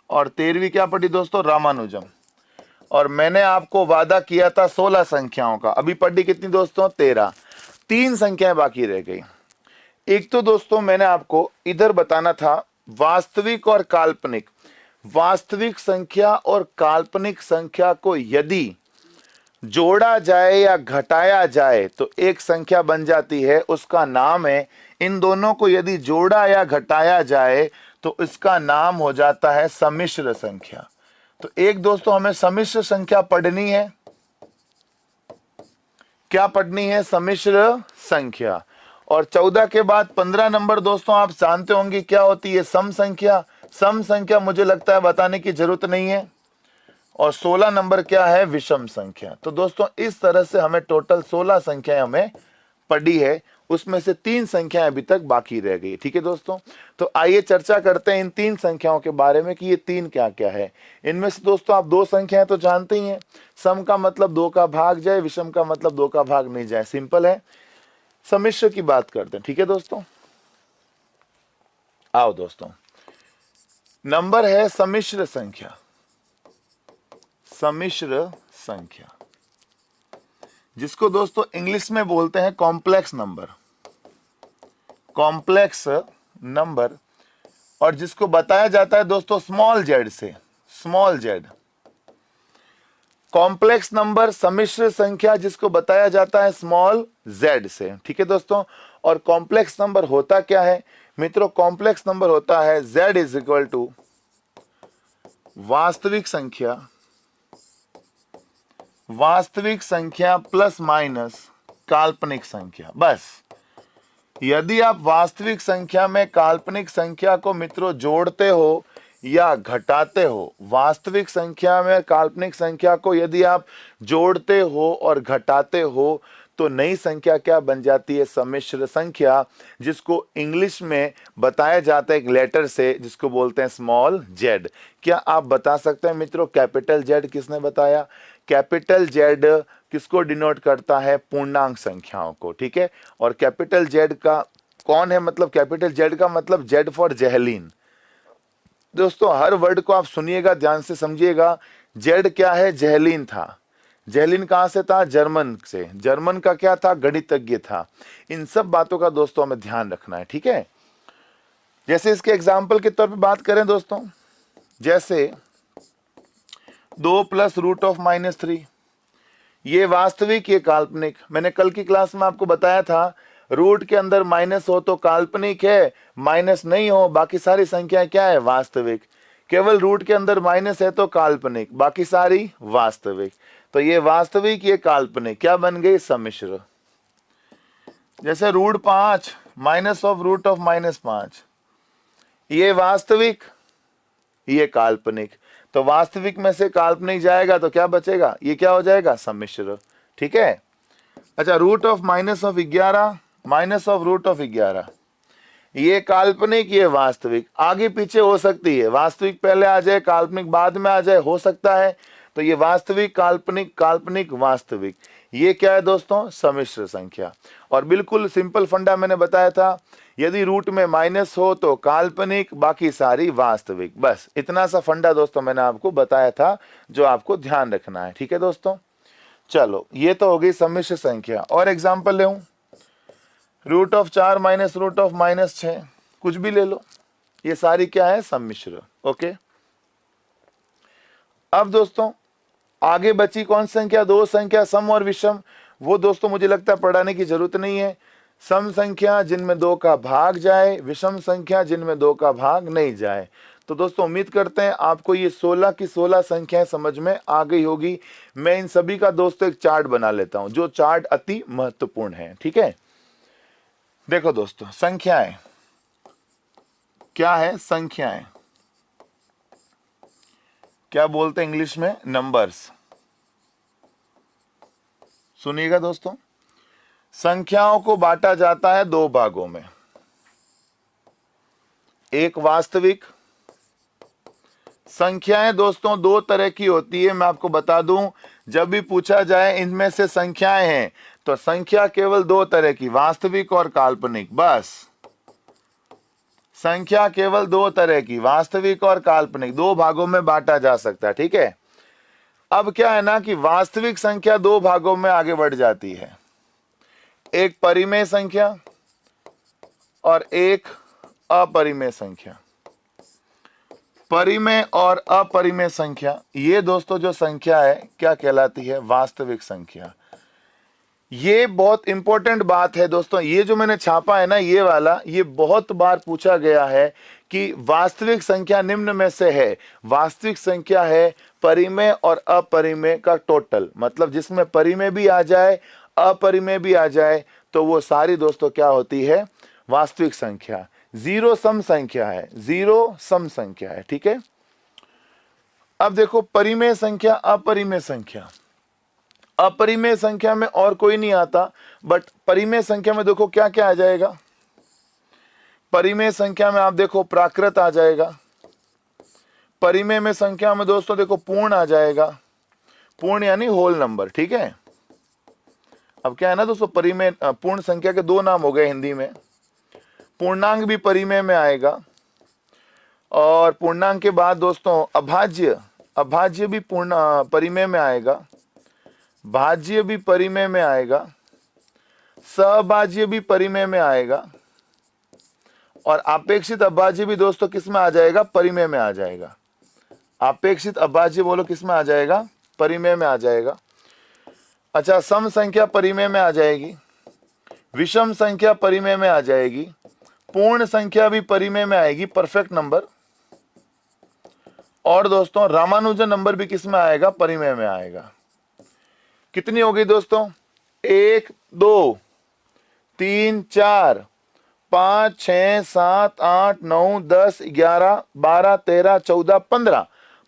और 13वीं क्या पढ़ी दोस्तों, रामानुजम। और मैंने आपको वादा किया था 16 संख्याओं का, अभी पढ़ी कितनी दोस्तों, 13। 3 संख्याएं बाकी रह गई। एक तो दोस्तों मैंने आपको इधर बताना था वास्तविक और काल्पनिक। वास्तविक संख्या और काल्पनिक संख्या को यदि जोड़ा जाए या घटाया जाए तो एक संख्या बन जाती है, उसका नाम है, इन दोनों को यदि जोड़ा या घटाया जाए तो इसका नाम हो जाता है सम्मिश्र संख्या। तो एक दोस्तों हमें सम्मिश्र संख्या पढ़नी है, क्या पढ़नी है, सम्मिश्र संख्या। और 14 के बाद 15 नंबर दोस्तों आप जानते होंगे क्या होती है, सम संख्या। सम संख्या मुझे लगता है बताने की जरूरत नहीं है। और 16 नंबर क्या है, विषम संख्या। तो दोस्तों इस तरह से हमें टोटल 16 संख्याएं हमें पढ़ी है, उसमें से 3 संख्याएं अभी तक बाकी रह गई। ठीक है दोस्तों, तो आइए चर्चा करते हैं इन 3 संख्याओं के बारे में कि ये 3 क्या क्या है। इनमें से दोस्तों आप 2 संख्याएं तो जानते ही हैं, सम का मतलब 2 का भाग जाए, विषम का मतलब 2 का भाग नहीं जाए, सिंपल है। सम्मिश्र की बात करते हैं। ठीक है दोस्तों, आओ दोस्तों, नंबर है सम्मिश्र संख्या। सम्मिश्र संख्या जिसको दोस्तों इंग्लिश में बोलते हैं कॉम्प्लेक्स नंबर, कॉम्प्लेक्स नंबर, और जिसको बताया जाता है दोस्तों स्मॉल जेड से, स्मॉल जेड। कॉम्प्लेक्स नंबर सम्मिश्र संख्या जिसको बताया जाता है स्मॉल जेड से। ठीक है दोस्तों, और कॉम्प्लेक्स नंबर होता क्या है मित्रों, कॉम्प्लेक्स नंबर होता है z इज इक्वल टू वास्तविक संख्या, वास्तविक संख्या प्लस माइनस काल्पनिक संख्या। बस यदि आप वास्तविक संख्या में काल्पनिक संख्या को मित्रों जोड़ते हो या घटाते हो, वास्तविक संख्या में काल्पनिक संख्या को यदि आप जोड़ते हो और घटाते हो तो नई संख्या क्या बन जाती है, सम्मिश्र संख्या, जिसको इंग्लिश में बताया जाता है एक लेटर से जिसको बोलते हैं स्मॉल जेड। क्या आप बता सकते हैं मित्रों कैपिटल जेड किसने बताया? कैपिटल जेड किसको डिनोट करता है? पूर्णांक संख्याओं को। ठीक है, और कैपिटल जेड का कौन है, मतलब कैपिटल जेड का मतलब जेड फॉर जेहलीन। दोस्तों हर वर्ड को आप सुनिएगा, ध्यान से समझिएगा। जेड क्या है? जेहलीन था। जेहलीन कहां से था? जर्मन से। जर्मन का क्या था? गणितज्ञ था। इन सब बातों का दोस्तों हमें ध्यान रखना है। ठीक है, जैसे इसके एग्जाम्पल के तौर पे बात करें दोस्तों, जैसे 2 प्लस रूट ऑफ -3, ये वास्तविक, ये काल्पनिक। मैंने कल की क्लास में आपको बताया था रूट के अंदर माइनस हो तो काल्पनिक है, माइनस नहीं हो बाकी सारी संख्या क्या है? वास्तविक। केवल रूट के अंदर माइनस है तो काल्पनिक, बाकी सारी वास्तविक। तो ये वास्तविक, ये काल्पनिक, क्या बन गई? सम्मिश्र। जैसे root 5 minus of root of -5, ये वास्तविक, ये काल्पनिक। तो वास्तविक में से काल्पनिक जाएगा तो क्या बचेगा? ये क्या हो जाएगा? सम्मिश्र। ठीक है, अच्छा root of -11 minus of root of 11, ये काल्पनिक, ये वास्तविक। आगे पीछे हो सकती है, वास्तविक पहले आ जाए काल्पनिक बाद में आ जाए, हो सकता है। तो ये वास्तविक, काल्पनिक, काल्पनिक, वास्तविक, ये क्या है दोस्तों? सम्मिश्र संख्या। और बिल्कुल सिंपल फंडा मैंने बताया था, यदि रूट में माइनस हो तो काल्पनिक, बाकी सारी वास्तविक। बस इतना सा फंडा दोस्तों मैंने आपको बताया था जो आपको ध्यान रखना है। ठीक है दोस्तों, चलो ये तो हो गई सम्मिश्र संख्या। और एग्जाम्पल ले root of 4 minus root of -6, कुछ भी ले लो, ये सारी क्या है, सम्मिश्र। ओके, अब दोस्तों आगे बची कौन संख्या, दो संख्या सम और विषम। वो दोस्तों मुझे लगता है पढ़ाने की जरूरत नहीं है। सम संख्या जिनमें 2 का भाग जाए, विषम संख्या जिनमें 2 का भाग नहीं जाए। तो दोस्तों उम्मीद करते हैं आपको ये 16 की 16 संख्याएं समझ में आ गई होगी। मैं इन सभी का दोस्तों एक चार्ट बना लेता हूं, जो चार्ट अति महत्वपूर्ण है। ठीक है, देखो दोस्तों, संख्याएं क्या है, संख्याएं क्या बोलते हैं इंग्लिश में, नंबर्स। सुनिएगा दोस्तों, संख्याओं को बांटा जाता है 2 भागों में, एक वास्तविक। संख्याएं दोस्तों 2 तरह की होती है, मैं आपको बता दूं। जब भी पूछा जाए इनमें से संख्याएं हैं, तो संख्या केवल 2 तरह की, वास्तविक और काल्पनिक। बस संख्या केवल 2 तरह की, वास्तविक और काल्पनिक, 2 भागों में बांटा जा सकता है। ठीक है, अब क्या है ना कि वास्तविक संख्या 2 भागों में आगे बढ़ जाती है, एक परिमेय संख्या और एक अपरिमेय संख्या। परिमेय और अपरिमेय संख्या, ये दोस्तों जो संख्या है क्या कहलाती है, वास्तविक संख्या। ये बहुत इंपॉर्टेंट बात है दोस्तों, ये जो मैंने छापा है ना ये वाला, ये बहुत बार पूछा गया है कि वास्तविक संख्या निम्न में से है। वास्तविक संख्या है परिमेय और अपरिमेय का टोटल, मतलब जिसमें परिमेय भी आ जाए अपरिमेय भी आ जाए तो वो सारी दोस्तों क्या होती है, वास्तविक संख्या। जीरो सम संख्या है, जीरो सम संख्या है। ठीक है, अब देखो परिमेय संख्या अपरिमेय संख्या। अपरिमेय संख्या में और कोई नहीं आता, बट परिमेय संख्या में देखो क्या क्या आ जाएगा। परिमेय संख्या में आप देखो प्राकृत आ जाएगा। परिमेय में संख्या में दोस्तों देखो पूर्ण आ जाएगा, पूर्ण यानी होल नंबर। ठीक है, अब क्या है ना दोस्तों, परिमेय पूर्ण संख्या के 2 नाम हो गए हिंदी में। पूर्णांक भी परिमेय में आएगा, और पूर्णांक के बाद दोस्तों अभाज्य, अभाज्य भी पूर्ण परिमेय में आएगा, भाज्य भी परिमेय में आएगा, सहभाज्य भी परिमेय में आएगा, और अपेक्षित अभाज्य भी दोस्तों किस में आ जाएगा, परिमेय में आ जाएगा। अपेक्षित अभाज्य बोलो किस में आ जाएगा, परिमेय में आ जाएगा। अच्छा, सम संख्या परिमेय में आ जाएगी, विषम संख्या परिमेय में आ जाएगी, पूर्ण संख्या भी परिमेय में आएगी, परफेक्ट नंबर। और दोस्तों रामानुजन नंबर भी किस में आएगा, परिमेय में आएगा। कितनी हो गई दोस्तों, 1 2 3 4 5 6 7 8 9 10 11 12 13 14 15,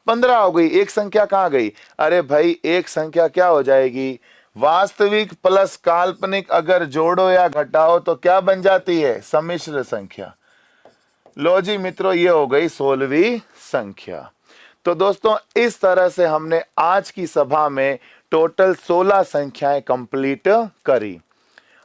15 हो गई। एक संख्या कहां गई, अरे भाई एक संख्या क्या हो जाएगी, वास्तविक प्लस काल्पनिक अगर जोड़ो या घटाओ तो क्या बन जाती है, सम्मिश्र संख्या। लो जी मित्रों, ये हो गई 16वीं संख्या। तो दोस्तों इस तरह से हमने आज की सभा में टोटल 16 संख्याएं कंप्लीट करी।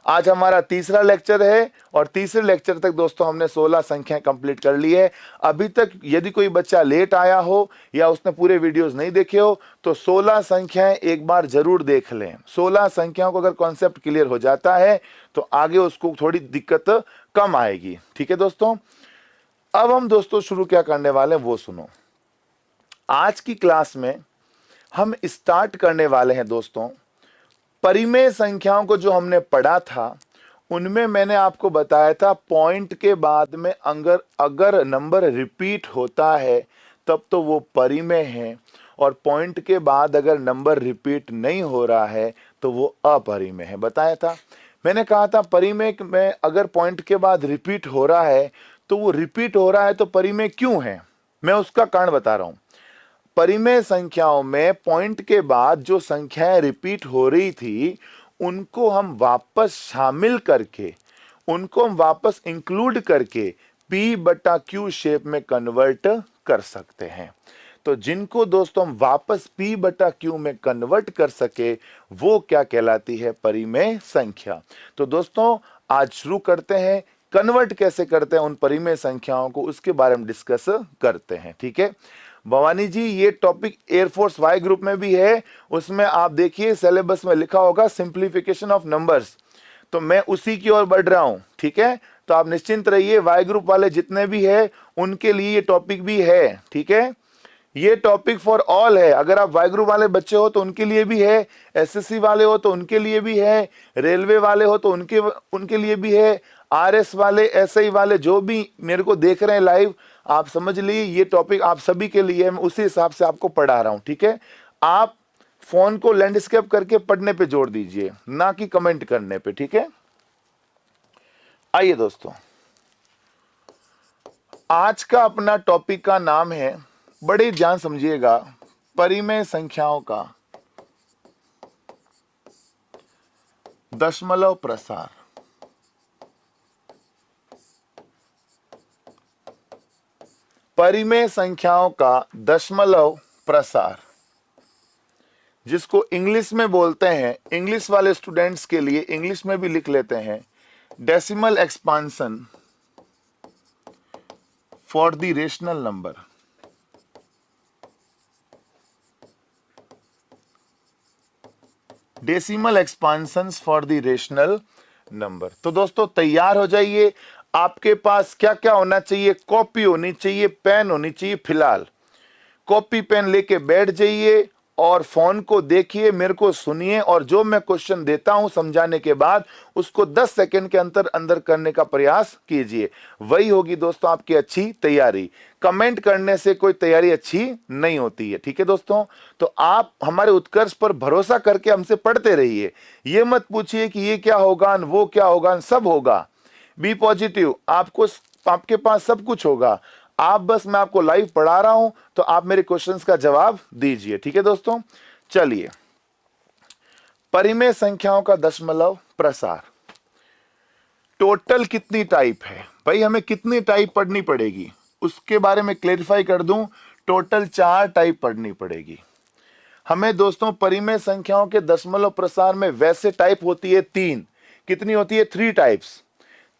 आज हमारा तीसरा लेक्चर है, और तीसरे लेक्चर तक दोस्तों हमने 16 संख्याएं कंप्लीट कर ली है। अभी तक यदि कोई बच्चा लेट आया हो या उसने पूरे वीडियोस नहीं देखे हो तो 16 संख्याएं एक बार जरूर देख लें। 16 संख्याओं को अगर कॉन्सेप्ट क्लियर हो जाता है तो आगे उसको थोड़ी दिक्कत कम आएगी। ठीक है दोस्तों, अब हम दोस्तों शुरू क्या करने वाले हैं वो सुनो। आज की क्लास में हम स्टार्ट करने वाले हैं दोस्तों, परिमेय संख्याओं को जो हमने पढ़ा था उनमें मैंने आपको बताया था पॉइंट के बाद में अगर नंबर रिपीट होता है तब तो वो परिमेय है, और पॉइंट के बाद अगर नंबर रिपीट नहीं हो रहा है तो वो अपरिमेय है। बताया था मैंने, कहा था परिमेय में अगर पॉइंट के बाद रिपीट हो रहा है तो वो रिपीट हो रहा है तो परिमेय क्यों है, मैं उसका कारण बता रहा हूं। परिमेय संख्याओं में पॉइंट के बाद जो संख्याएं रिपीट हो रही थी उनको हम वापस शामिल करके, उनको हम वापस इंक्लूड करके P/Q शेप में कन्वर्ट कर सकते हैं। तो जिनको दोस्तों हम वापस P/Q में कन्वर्ट कर सके वो क्या कहलाती है, परिमेय संख्या। तो दोस्तों आज शुरू करते हैं कन्वर्ट कैसे करते हैं उन परिमेय संख्याओं को, उसके बारे में डिस्कस करते हैं। ठीक है भवानी जी, ये टॉपिक एयरफोर्स वाई ग्रुप में भी है, उसमें आप देखिए सिलेबस में लिखा होगा सिंप्लीफिकेशन ऑफ नंबर्स, तो मैं उसी की ओर बढ़ रहा हूं। ठीक है, तो आप निश्चिंत रहिए, वाई ग्रुप वाले जितने भी है उनके लिए ये टॉपिक भी है। ठीक है, ये टॉपिक फॉर ऑल है। अगर आप वाई ग्रुप वाले बच्चे हो तो उनके लिए भी है, एसएससी वाले हो तो उनके लिए भी है, रेलवे वाले हो तो उनके लिए भी है, आरएस वाले, एसआई वाले, जो भी मेरे को देख रहे हैं लाइव, आप समझ लीजिए ये टॉपिक आप सभी के लिए है, मैं उसी हिसाब से आपको पढ़ा रहा हूं। ठीक है, आप फोन को लैंडस्केप करके पढ़ने पे जोर दीजिए, ना कि कमेंट करने पे। ठीक है, आइए दोस्तों, आज का अपना टॉपिक का नाम है, बड़े ध्यान समझिएगा, परिमेय संख्याओं का दशमलव प्रसार। परिमेय संख्याओं का दशमलव प्रसार, जिसको इंग्लिश में बोलते हैं, इंग्लिश वाले स्टूडेंट्स के लिए इंग्लिश में भी लिख लेते हैं, decimal expansion for the rational number. Decimal expansions for the rational number. तो दोस्तों तैयार हो जाइए, आपके पास क्या क्या होना चाहिए, कॉपी होनी चाहिए, पेन होनी चाहिए। फिलहाल कॉपी पेन लेके बैठ जाइए और फोन को देखिए, मेरे को सुनिए, और जो मैं क्वेश्चन देता हूं समझाने के बाद उसको 10 सेकंड के अंदर करने का प्रयास कीजिए। वही होगी दोस्तों आपकी अच्छी तैयारी। कमेंट करने से कोई तैयारी अच्छी नहीं होती है। ठीक है दोस्तों, तो आप हमारे उत्कर्ष पर भरोसा करके हमसे पढ़ते रहिए। ये मत पूछिए कि ये क्या होगा, वो क्या होगा, सब होगा। बी पॉजिटिव, आपके पास सब कुछ होगा। आप बस, मैं आपको लाइव पढ़ा रहा हूं तो आप मेरे क्वेश्चंस का जवाब दीजिए। ठीक है दोस्तों, चलिए, परिमेय संख्याओं का दशमलव प्रसार। टोटल कितनी टाइप है भाई, हमें कितनी टाइप पढ़नी पड़ेगी उसके बारे में क्लेरिफाई कर दूं। टोटल 4 टाइप पढ़नी पड़ेगी हमें दोस्तों। परिमेय संख्याओं के दशमलव प्रसार में वैसे टाइप होती है 3। कितनी होती है? 3 टाइप्स।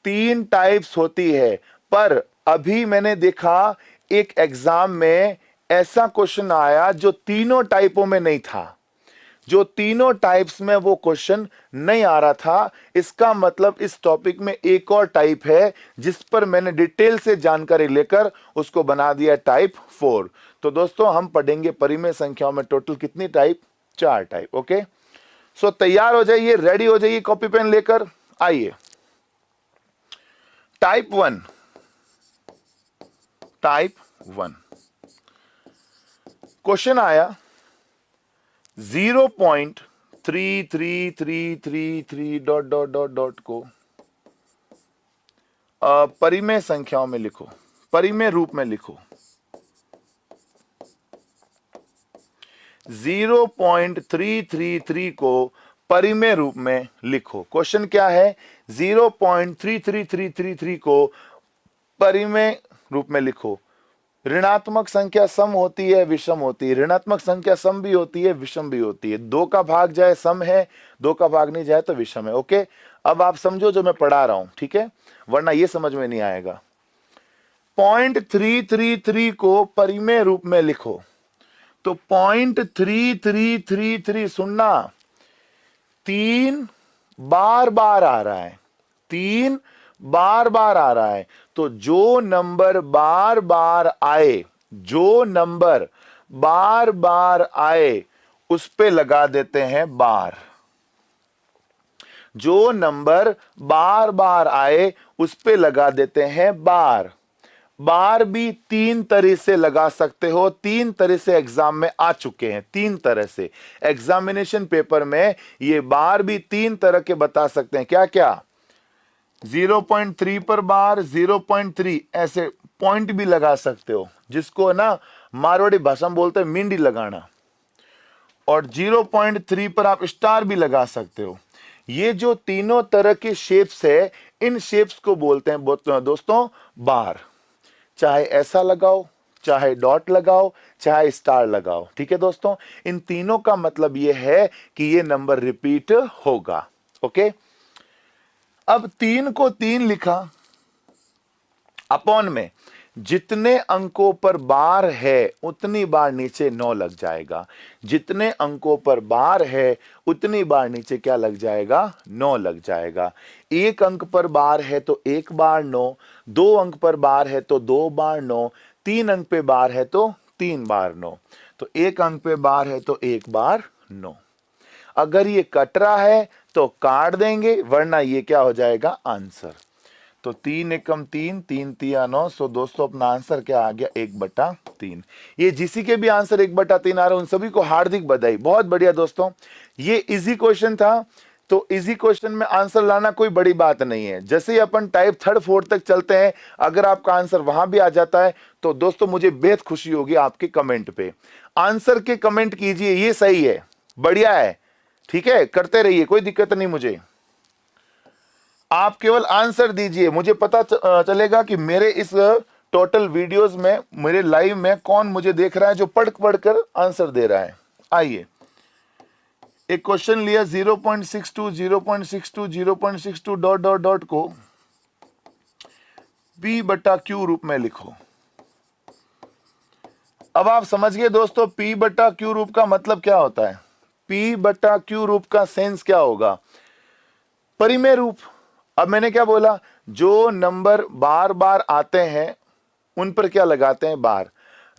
3 टाइप्स होती है, पर अभी मैंने देखा एक एग्जाम में ऐसा क्वेश्चन आया जो तीनों टाइपों में नहीं था, जो तीनों टाइप्स में वो क्वेश्चन नहीं आ रहा था। इसका मतलब इस टॉपिक में एक और टाइप है जिस पर मैंने डिटेल से जानकारी लेकर उसको बना दिया टाइप 4। तो दोस्तों हम पढ़ेंगे परिमेय संख्याओं में टोटल कितनी टाइप? 4 टाइप। ओके, सो तैयार हो जाइए, रेडी हो जाइए कॉपी पेन लेकर। आइए, टाइप 1। टाइप 1 क्वेश्चन आया 0.3333 डॉट डॉट डॉट डॉट को परिमेय संख्याओं में लिखो, परिमेय रूप में लिखो। 0.333 को परिमेय रूप में लिखो। क्वेश्चन क्या है? 0.33333 को परिमेय रूप में लिखो। ऋणात्मक संख्या सम होती है, विषम होती है। ऋणात्मक संख्या सम भी होती है, विषम भी होती है। 2 का भाग जाए सम है, 2 का भाग नहीं जाए तो विषम है। ओके, अब आप समझो जो मैं पढ़ा रहा हूं, ठीक है, वरना ये समझ में नहीं आएगा। 0.333 को परिमेय रूप में लिखो, तो 0.3333 सुनना, 3 बार बार आ रहा है, 3 बार बार आ रहा है। तो जो नंबर बार बार आए, जो नंबर बार बार आए उस पे लगा देते हैं बार। जो नंबर बार बार आए उस पे लगा देते हैं बार। बार भी 3 तरह से लगा सकते हो, 3 तरह से एग्जाम में आ चुके हैं। 3 तरह से एग्जामिनेशन पेपर में ये बार भी 3 तरह के बता सकते हैं। क्या क्या? 0.3 पर बार, 0.3 ऐसे पॉइंट भी लगा सकते हो, जिसको ना मारवाड़ी भाषा में बोलते हैं मिंडी लगाना, और 0.3 पर आप स्टार भी लगा सकते हो। ये जो तीनों तरह के शेप्स है, इन शेप्स को बोलते हैं दोस्तों बार। चाहे ऐसा लगाओ, चाहे डॉट लगाओ, चाहे स्टार लगाओ। ठीक है दोस्तों, इन तीनों का मतलब यह है कि ये नंबर रिपीट होगा। ओके, अब 3 को 3 लिखा, अपॉन में जितने अंकों पर बार है उतनी बार नीचे 9 लग जाएगा। जितने अंकों पर बार है उतनी बार नीचे क्या लग जाएगा? 9 लग जाएगा। एक अंक पर बार है तो एक बार 9, 2 अंक पर बार है तो 2 बार 9, 3 अंक पे बार है तो 3 बार 9। तो एक अंक पे बार है तो एक बार 9। अगर ये कट रहा है तो काट देंगे, वरना ये क्या हो जाएगा? आंसर। तो 3 एकम 3, 3 तिया 9। सो दोस्तों अपना आंसर क्या आ गया? 1/3। ये जिसी के भी आंसर 1/3 आ रहा है उन सभी को हार्दिक बधाई। बहुत बढ़िया दोस्तों, ये इजी क्वेश्चन था। तो इजी क्वेश्चन में आंसर लाना कोई बड़ी बात नहीं है। जैसे ही अपन टाइप 3rd 4th तक चलते हैं, अगर आपका आंसर वहां भी आ जाता है तो दोस्तों मुझे बेहद खुशी होगी आपके कमेंट पे। आंसर के कमेंट कीजिए, ये सही है, बढ़िया है, ठीक है, करते रहिए, कोई दिक्कत नहीं मुझे। आप केवल आंसर दीजिए, मुझे पता चलेगा कि मेरे इस टोटल वीडियोस में, मेरे लाइव में कौन मुझे देख रहा है जो पढ़ पढ़कर आंसर दे रहा है। आइए, एक क्वेश्चन लिया 0.62 0.62 0.62 डॉट डॉट डॉट को P/Q रूप में लिखो। अब आप समझ गए दोस्तों P/Q रूप का मतलब क्या होता है। P/Q रूप का सेंस क्या होगा? परिमेय रूप। अब मैंने क्या बोला? जो नंबर बार बार आते हैं उन पर क्या लगाते हैं? बार।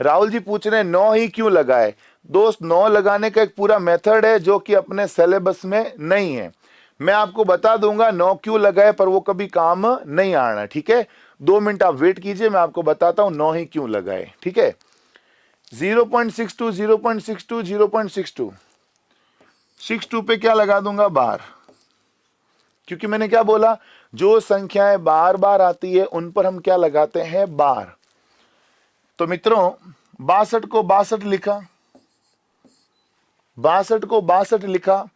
राहुल जी पूछ रहे हैं 9 ही क्यों लगाए? दोस्त 9 लगाने का एक पूरा मेथड है जो कि अपने सिलेबस में नहीं है। मैं आपको बता दूंगा 9 क्यों लगाए, पर वो कभी काम नहीं आना, ठीक है। 2 मिनट आप वेट कीजिए, मैं आपको बताता हूं 9 ही क्यों लगाए, ठीक है। 0.62 0.62 0.62 62 पे क्या लगा दूंगा? बार। क्योंकि मैंने क्या बोला, जो संख्याएं बार बार आती है उन पर हम क्या लगाते हैं? बार। तो मित्रों 62 को 62 लिखा, 62 को 62 लिखा।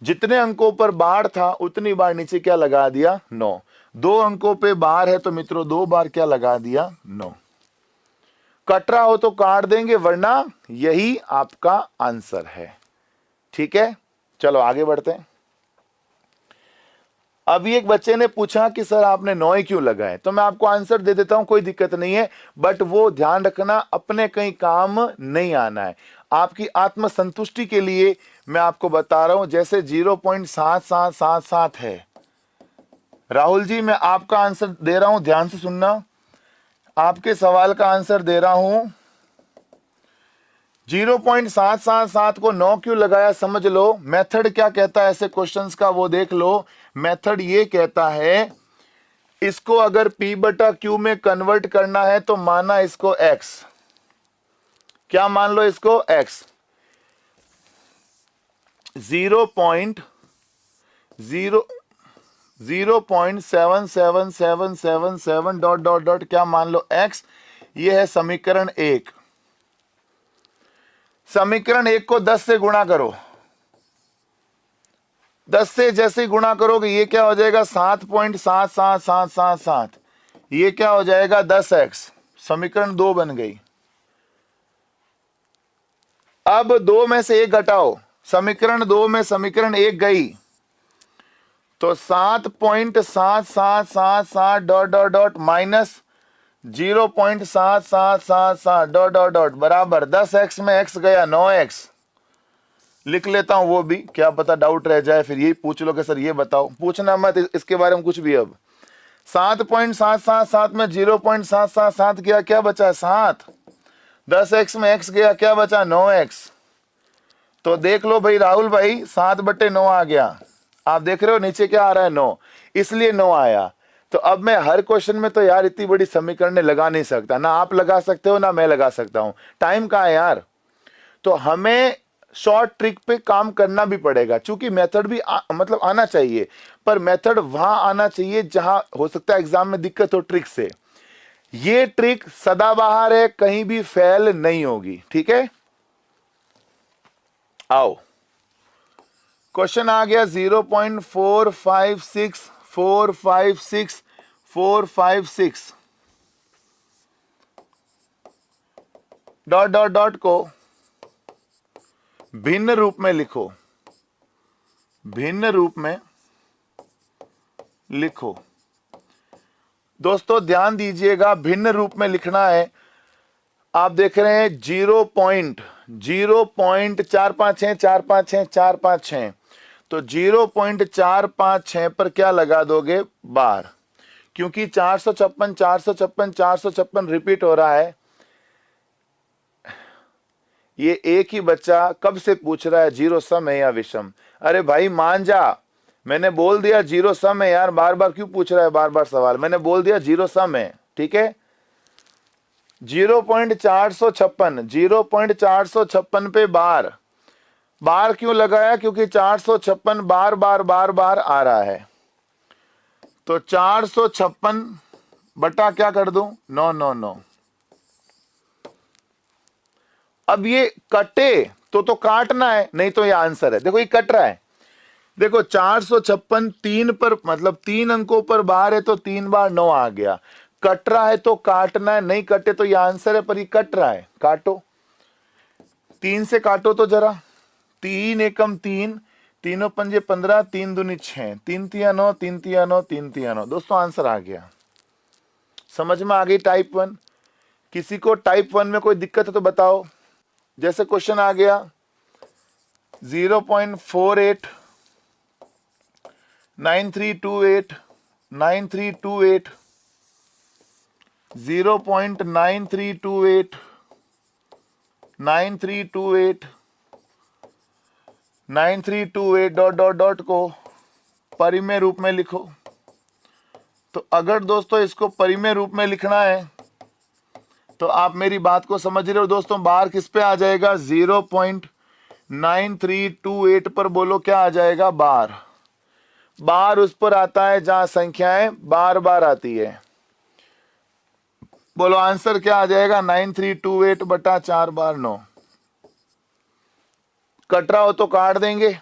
जितने अंकों पर बार था उतनी बार नीचे क्या लगा दिया? 9। 2 अंकों पे बार है तो मित्रों 2 बार क्या लगा दिया? 9। कट रहा हो तो काट देंगे, वरना यही आपका आंसर है, ठीक है। चलो आगे बढ़ते हैं। अभी एक बच्चे ने पूछा कि सर आपने 9 ही क्यों लगाए, तो मैं आपको आंसर दे देता हूं, कोई दिक्कत नहीं है, बट वो ध्यान रखना अपने कहीं काम नहीं आना है, आपकी आत्मसंतुष्टि के लिए मैं आपको बता रहा हूं। जैसे 0.7777 है। राहुल जी मैं आपका आंसर दे रहा हूं, ध्यान से सुनना, आपके सवाल का आंसर दे रहा हूं। 0.777 को 9 क्यों लगाया समझ लो। मेथड क्या कहता है ऐसे क्वेश्चंस का, वो देख लो। मेथड ये कहता है, इसको अगर P/Q में कन्वर्ट करना है तो माना इसको x। क्या मान लो इसको? x। 0.777777 डॉट डॉट डॉट क्या मान लो? x। ये है समीकरण 1। समीकरण 1 को 10 से गुणा करो। 10 से जैसे ही गुणा करोगे ये क्या हो जाएगा? 7.77777। ये क्या हो जाएगा? 10x। समीकरण 2 बन गई। अब 2 में से 1 घटाओ, समीकरण 2 में समीकरण 1 गई, तो 7.7777 dot dot dot minus 0.7777 dot dot dot बराबर 10x में x गया 9x। लिख लेता हूं, वो भी क्या पता डाउट रह जाए, फिर यही पूछ लो कि सर ये बताओ। पूछना मत इसके बारे में कुछ भी। अब 7.777 में 0.777 गया, क्या बचा? 7। 10x में x गया, क्या बचा? 9x। तो देख लो भाई राहुल भाई, 7/9 आ गया। आप देख रहे हो नीचे क्या आ रहा है? 9, इसलिए 9 आया। तो अब मैं हर क्वेश्चन में तो यार इतनी बड़ी समीकरण लगा नहीं सकता, ना आप लगा सकते हो ना मैं लगा सकता हूं, टाइम कहाँ है यार। तो हमें शॉर्ट ट्रिक पे काम करना भी पड़ेगा, क्योंकि मेथड भी मतलब आना चाहिए, पर मेथड वहां आना चाहिए जहां हो सकता है एग्जाम में दिक्कत हो ट्रिक से। ये ट्रिक सदाबहार है, कहीं भी फेल नहीं होगी, ठीक है। आओ क्वेश्चन आ गया 0.456456 डॉट डॉट डॉट को भिन्न रूप में लिखो। भिन्न रूप में लिखो। दोस्तों ध्यान दीजिएगा, भिन्न रूप में लिखना है। आप देख रहे हैं 0.456 456 456, तो 0.456 पर क्या लगा दोगे? बार, क्योंकि 456 456 456 रिपीट हो रहा है। ये एक ही बच्चा कब से पूछ रहा है जीरो सम है या विषम। अरे भाई मान जा, मैंने बोल दिया जीरो सम है यार, बार बार क्यों पूछ रहा है बार बार सवाल? मैंने बोल दिया जीरो सम है, ठीक है। 0.456 0.456 पे बार, बार क्यों लगाया? क्योंकि 456 बार बार बार बार आ रहा है। तो 456 बटा क्या कर दूं? 999। अब ये कटे तो काटना है, नहीं तो ये आंसर है। देखो ये कट रहा है, देखो 456 3 पर, मतलब 3 अंकों पर बार है तो 3 बार 9 आ गया। कट रहा है तो काटना है, नहीं कटे तो ये आंसर है, पर ये कट रहा है, काटो। 3 से काटो तो जरा, 3 एकम 3, तीनों पंजे 15, 3 दूनी 6, 3 तिया 9, 3 तिया 9, 3 तिया 9। दोस्तों आंसर आ गया, समझ में आ गई टाइप 1। किसी को टाइप 1 में कोई दिक्कत है तो बताओ। जैसे क्वेश्चन आ गया 0.48 9328 9328 0.9328 9328 9328 डॉट डॉट डॉट को परिमेय रूप में लिखो। तो अगर दोस्तों इसको परिमेय रूप में लिखना है तो आप मेरी बात को समझ रहे हो दोस्तों। बार किस पे आ जाएगा? 0.9328 पर बोलो क्या आ जाएगा? बार। बार उस पर आता है जहां संख्याएं बार बार आती है। बोलो आंसर क्या आ जाएगा? 9328 बटा 4 बार 9। कट रहा हो तो काट देंगे।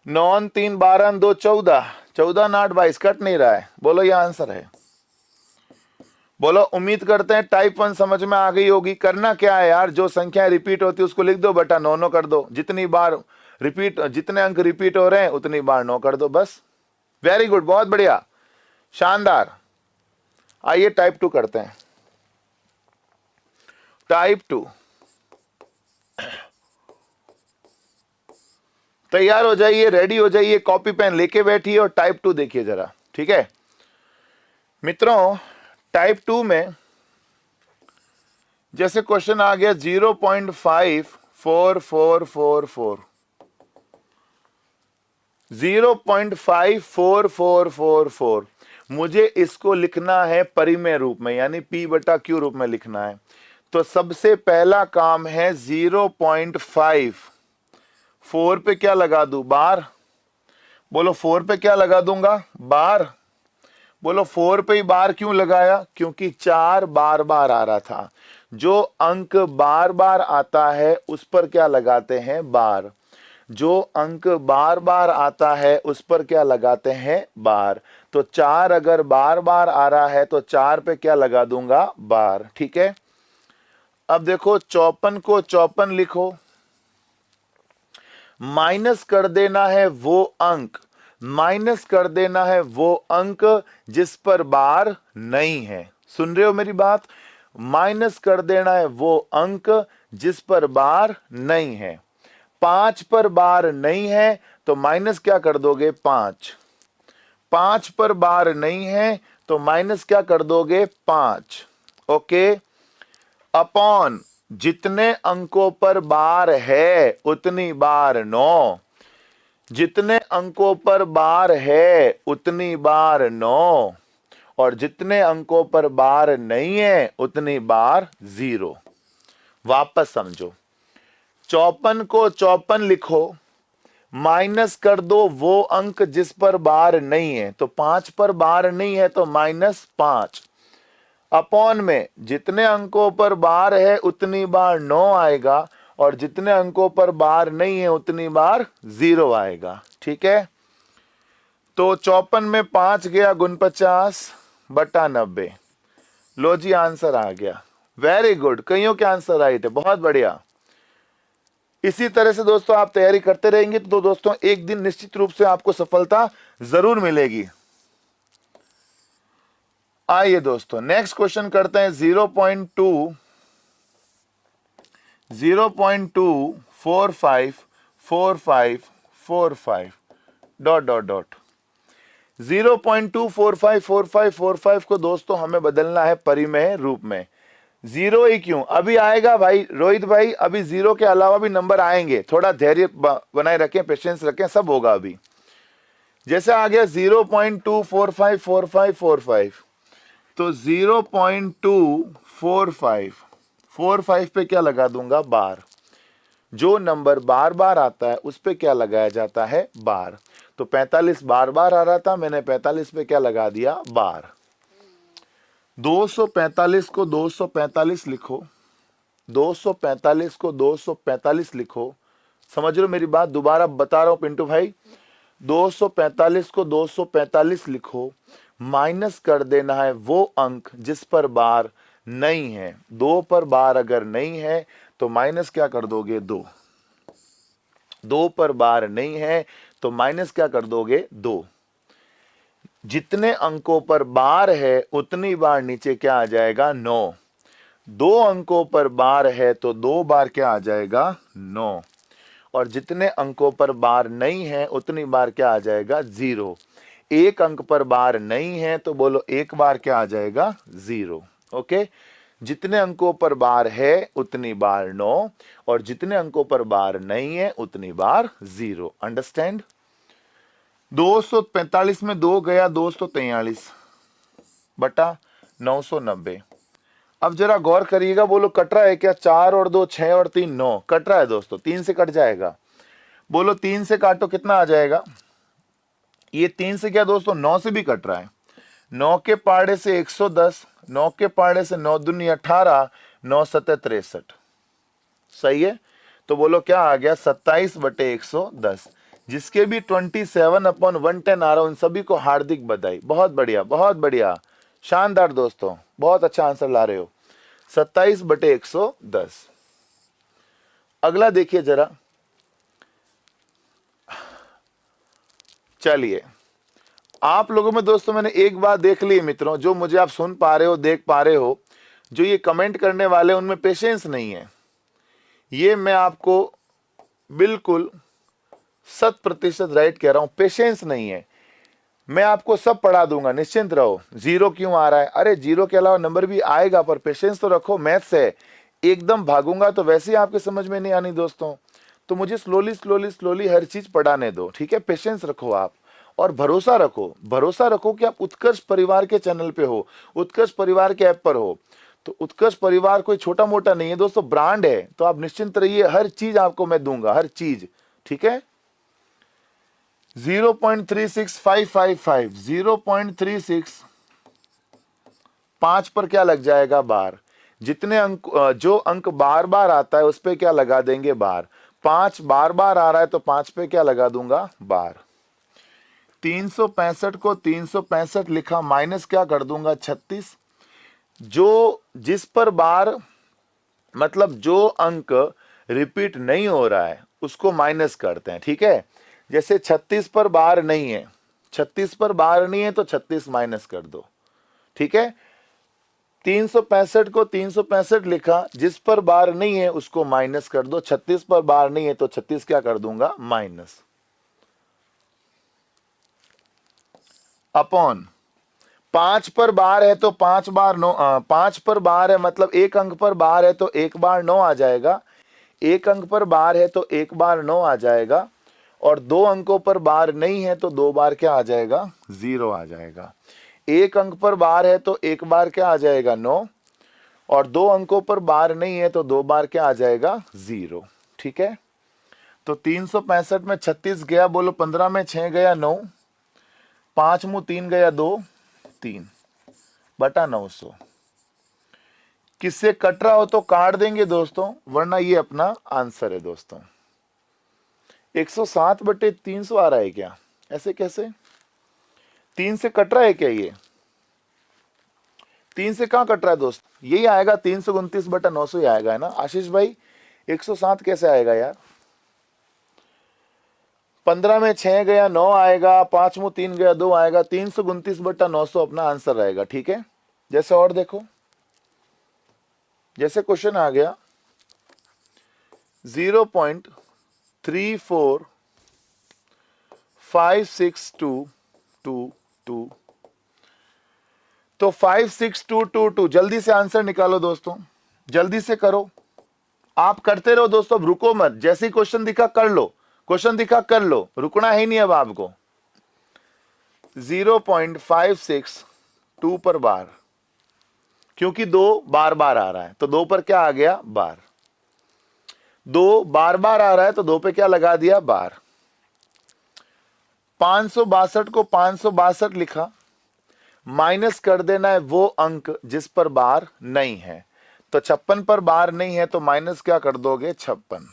9 3 12 2 14, 14 8 22, कट नहीं रहा है। बोलो ये आंसर है। बोलो उम्मीद करते हैं टाइप 1 समझ में आ गई होगी। करना क्या है यार, जो संख्या रिपीट होती है उसको लिख दो बटा 9 9 कर दो। जितनी बार रिपीट, जितने अंक रिपीट हो रहे हैं उतनी बार 9 कर दो, बस। वेरी गुड, बहुत बढ़िया, शानदार। आइए टाइप 2 करते हैं। टाइप 2 तैयार हो जाइए, रेडी हो जाइए, कॉपी पेन लेके बैठिए और टाइप 2 देखिए जरा, ठीक है मित्रों। टाइप 2 में जैसे क्वेश्चन आ गया 0.54444, 0.54444, मुझे इसको लिखना है परिमेय रूप में, यानी P बटा Q रूप में लिखना है। तो सबसे पहला काम है 0.5, 4 पे क्या लगा दूं? बार। बोलो 4 पे क्या लगा दूंगा? बार। बोलो 4 पे ही बार क्यों लगाया? क्योंकि 4 बार बार आ रहा था। जो अंक बार बार आता है उस पर क्या लगाते हैं? बार। जो अंक बार बार आता है उस पर क्या लगाते हैं? बार। तो 4 अगर बार बार आ रहा है तो 4 पे क्या लगा दूंगा? बार, ठीक है। अब देखो 54 को 54 लिखो, माइनस कर देना है वो अंक, माइनस कर देना है वो अंक जिस पर बार नहीं है। सुन रहे हो मेरी बात? माइनस कर देना है वो अंक जिस पर बार नहीं है। 5 पर बार नहीं है तो माइनस क्या कर दोगे? 5। 5 पर बार नहीं है तो माइनस क्या कर दोगे? 5। ओके। अपॉन जितने अंकों पर बार है उतनी बार 9, जितने अंकों पर बार है उतनी बार 9, और जितने अंकों पर बार नहीं है उतनी बार 0। वापस समझो, 54 को 54 लिखो, माइनस कर दो वो अंक जिस पर बार नहीं है। तो 5 पर बार नहीं है तो -5, अपॉन में जितने अंकों पर बार है उतनी बार 9 आएगा, और जितने अंकों पर बार नहीं है उतनी बार 0 आएगा, ठीक है। तो 54 में 5 गया, 49 बटा 90। लो जी आंसर आ गया। वेरी गुड, कईयों के आंसर राइट है, बहुत बढ़िया। इसी तरह से दोस्तों आप तैयारी करते रहेंगे तो दोस्तों एक दिन निश्चित रूप से आपको सफलता जरूर मिलेगी। आइए दोस्तों नेक्स्ट क्वेश्चन करते हैं। 0.2 डॉट डॉट डॉट 0.2454545 को दोस्तों हमें बदलना है परिमेय रूप में। जीरो ही क्यों, अभी आएगा भाई रोहित भाई, अभी जीरो के अलावा भी नंबर आएंगे, थोड़ा धैर्य बनाए रखें, पेशेंस रखें, सब होगा अभी। जैसे आ गया 0.2454545, तो 0.24545 पे क्या लगा दूंगा, बार। जो नंबर बार बार आता है उस पे क्या लगाया जाता है, बार। तो 45 बार बार आ रहा था, मैंने 45 पे क्या लगा दिया, बार। 245 को 245 लिखो, 245 को 245 लिखो। समझ रहे हो मेरी बात, दोबारा बता रहा हूं पिंटू भाई। 245 को 245 लिखो, माइनस कर देना है वो अंक जिस पर बार नहीं है। 2 पर बार अगर नहीं है तो माइनस क्या कर दोगे, 2। 2 पर बार नहीं है तो माइनस क्या कर दोगे, 2। जितने अंकों पर बार है उतनी बार नीचे क्या आ जाएगा, 9। 2 अंकों पर बार है तो 2 बार क्या आ जाएगा, 9। और जितने अंकों पर बार नहीं है उतनी बार क्या आ जाएगा, 0। 1 अंक पर बार नहीं है तो बोलो 1 बार क्या आ जाएगा, 0। ओके, जितने अंकों पर बार है उतनी बार 9, और जितने अंकों पर बार नहीं है उतनी बार 0। अंडरस्टैंड। 245 में 2 गया, 243 बटा 990। अब जरा गौर करिएगा, बोलो कट रहा है क्या, 4 और 2 6 और 3 9, कट रहा है दोस्तों, 3 से कट जाएगा। बोलो 3 से काटो कितना आ जाएगा, ये 3 से क्या दोस्तों, 9 से भी कट रहा है। 9 के पाड़े से 110, 9 के पाड़े से 9 दूनी 18, 9 सत्ते 63। सही है, तो बोलो क्या आ गया, 27/110। जिसके भी 27/110 आ रहा हूं उन सभी को हार्दिक बधाई। बहुत बढ़िया, बहुत बढ़िया, शानदार दोस्तों, बहुत अच्छा आंसर ला रहे हो। 27/110। अगला देखिए जरा, चलिए आप लोगों में दोस्तों मैंने एक बात देख ली मित्रों, जो मुझे आप सुन पा रहे हो, देख पा रहे हो, जो ये कमेंट करने वाले उनमें पेशेंस नहीं है। ये मैं आपको बिल्कुल 100% राइट कह रहा हूं, पेशेंस नहीं है। मैं आपको सब पढ़ा दूंगा, निश्चिंत रहो। जीरो क्यों आ रहा है, अरे जीरो के अलावा नंबर भी आएगा, पर पेशेंस तो रखो। मैथ्स है, एकदम भागूंगा तो वैसे ही आपके समझ में नहीं आनी दोस्तों। तो मुझे स्लोली स्लोली स्लोली हर चीज पढ़ाने दो, ठीक है। पेशेंस रखो आप, और भरोसा रखो, भरोसा रखो कि आप उत्कर्ष परिवार के चैनल पे हो, उत्कर्ष परिवार के ऐप पर हो। तो उत्कर्ष परिवार कोई छोटा मोटा नहीं है दोस्तों, ब्रांड है। तो आप निश्चिंत रहिए, हर चीज आपको मैं दूंगा, हर चीज, ठीक है। 0.36555, 0.36, 5 पर क्या लग जाएगा, बार। जितने अंक, जो अंक बार बार आता है उस पे क्या लगा देंगे, बार। 5 बार बार आ रहा है तो 5 पे क्या लगा दूंगा, बार। 365 को 365 लिखा, माइनस क्या कर दूंगा, 36। जो जिस पर बार, मतलब जो अंक रिपीट नहीं हो रहा है उसको माइनस करते हैं, ठीक है। जैसे 36 पर बार नहीं है, 36 पर बार नहीं है तो 36 माइनस कर दो, ठीक है। 365 को 365 लिखा, जिस पर बार नहीं है उसको माइनस कर दो। 36 पर बार नहीं है तो 36 क्या कर दूंगा, माइनस। अपॉन 5 पर बार है तो 5 बार 9, 5 पर बार है मतलब 1 अंक पर बार है तो 1 बार 9 आ जाएगा। 1 अंक पर बार है तो 1 बार 9 आ जाएगा, और 2 अंकों पर बार नहीं है तो 2 बार क्या आ जाएगा, 0 आ जाएगा। 1 अंक पर बार है तो 1 बार क्या आ जाएगा, 9, और 2 अंकों पर बार नहीं है तो 2 बार क्या आ जाएगा, 0, ठीक है। तो 365 में 36 गया, बोलो 15 में 6 गया 9, 5 मुंह 3 गया 2, 3 बटा 900। किससे कट रहा हो तो काट देंगे दोस्तों, वरना ये अपना आंसर है दोस्तों। 107/300 आ रहा है क्या, ऐसे कैसे, 3 से कट रहा है क्या, ये 3 से कहां कट रहा है दोस्त, यही आएगा 329/900 ही आएगा, है ना आशीष भाई। 107 कैसे आएगा यार, 15 में 6 गया 9 आएगा, 5 मुंह 3 गया 2 आएगा, 329/900 अपना आंसर रहेगा, ठीक है। जैसे और देखो, जैसे क्वेश्चन आ गया 0.34562222, तो 56222, जल्दी से आंसर निकालो दोस्तों, जल्दी से करो। आप करते रहो दोस्तों, रुको मत, जैसे ही क्वेश्चन दिखा कर लो, क्वेश्चन दिखा कर लो, रुकना ही नहीं अब आपको। 0.562 पर बार, क्योंकि 2 बार बार आ रहा है तो 2 पर क्या आ गया, बार। 2 बार बार आ रहा है तो 2 पे क्या लगा दिया, बार। 562 को 562 लिखा, माइनस कर देना है वो अंक जिस पर बार नहीं है, तो 56 पर बार नहीं है तो माइनस क्या कर दोगे, 56।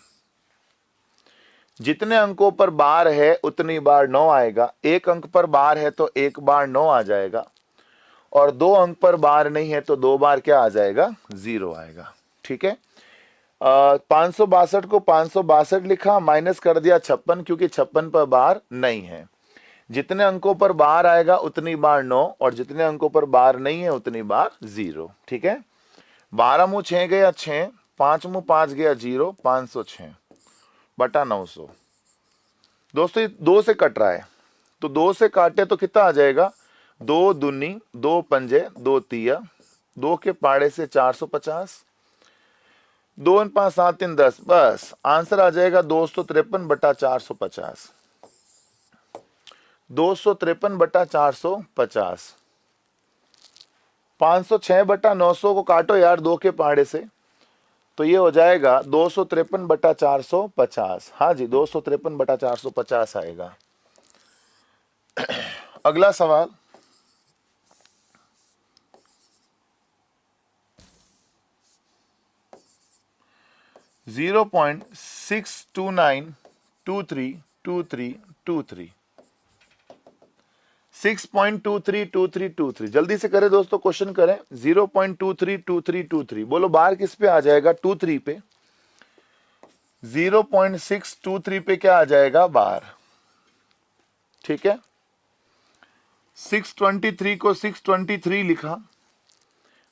जितने अंकों पर बार है उतनी बार 9 आएगा, एक अंक पर बार है तो एक बार 9 आ जाएगा, और 2 अंक पर बार नहीं है तो 2 बार क्या आ जाएगा, 0 आएगा। ठीक है, 562 को 562 लिखा, माइनस कर दिया 56, क्योंकि 56 पर बार नहीं है। जितने अंकों पर बार आएगा उतनी बार 9, और जितने अंकों पर बार नहीं है उतनी बार 0। ठीक है, 12 मुँह 6 गया 6, 5 मुँह 5 गया 0, 506 बटा 900। दोस्तों ये 2 से कट रहा है, तो 2 से काटे तो कितना आ जाएगा, 2 दूनी 2 पंजे 2 तिया, 2 के पाड़े से 450, 2 और 5 7 3 10, बस आंसर आ जाएगा 253 बटा 450, 253 बटा 450। 506 बटा 900 को काटो यार 2 के पहाड़े से, तो ये हो जाएगा 253 बटा 450। हाँ जी, 253 बटा 450 आएगा। अगला सवाल, (0.629232323) 6.232323, जल्दी से करें दोस्तों, क्वेश्चन करें। 0.232323, बोलो बार किस पे आ जाएगा, 23 पे। 0.623 पे क्या आ जाएगा, बार। ठीक है, 623 को 623 लिखा,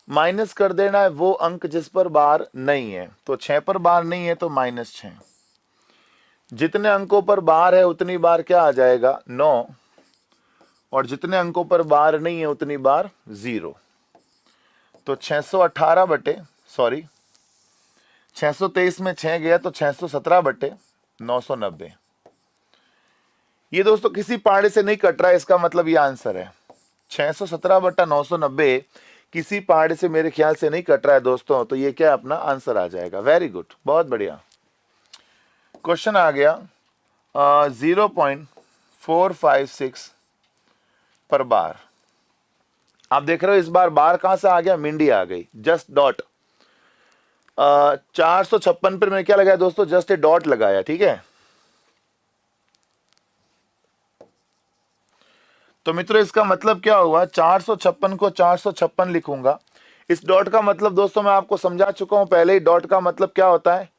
माइनस कर देना है वो अंक जिस पर बार नहीं है, तो 6 पर बार नहीं है तो -6। जितने अंकों पर बार है उतनी बार क्या आ जाएगा, 9, और जितने अंकों पर बार नहीं है उतनी बार 0, तो 618 बटे 623 में 6 गया तो 617 बटे 990। ये दोस्तों किसी पहाड़े से नहीं कट रहा है, इसका मतलब ये आंसर है। 617 बटा 990 किसी पहाड़े से मेरे ख्याल से नहीं कट रहा है दोस्तों, तो ये क्या अपना आंसर आ जाएगा। वेरी गुड, बहुत बढ़िया। क्वेश्चन आ गया 0.456 पर बार। आप देख रहे हो इस बार बार कहां से आ गया, मिंडी आ गई, जस्ट डॉट। 456 पर मैंने क्या लगाया दोस्तों, जस्ट ए डॉट लगाया। ठीक है, तो मित्रों इसका मतलब क्या हुआ, 456 को 456 लिखूंगा। इस डॉट का मतलब दोस्तों मैं आपको समझा चुका हूं पहले ही, डॉट का मतलब क्या होता है,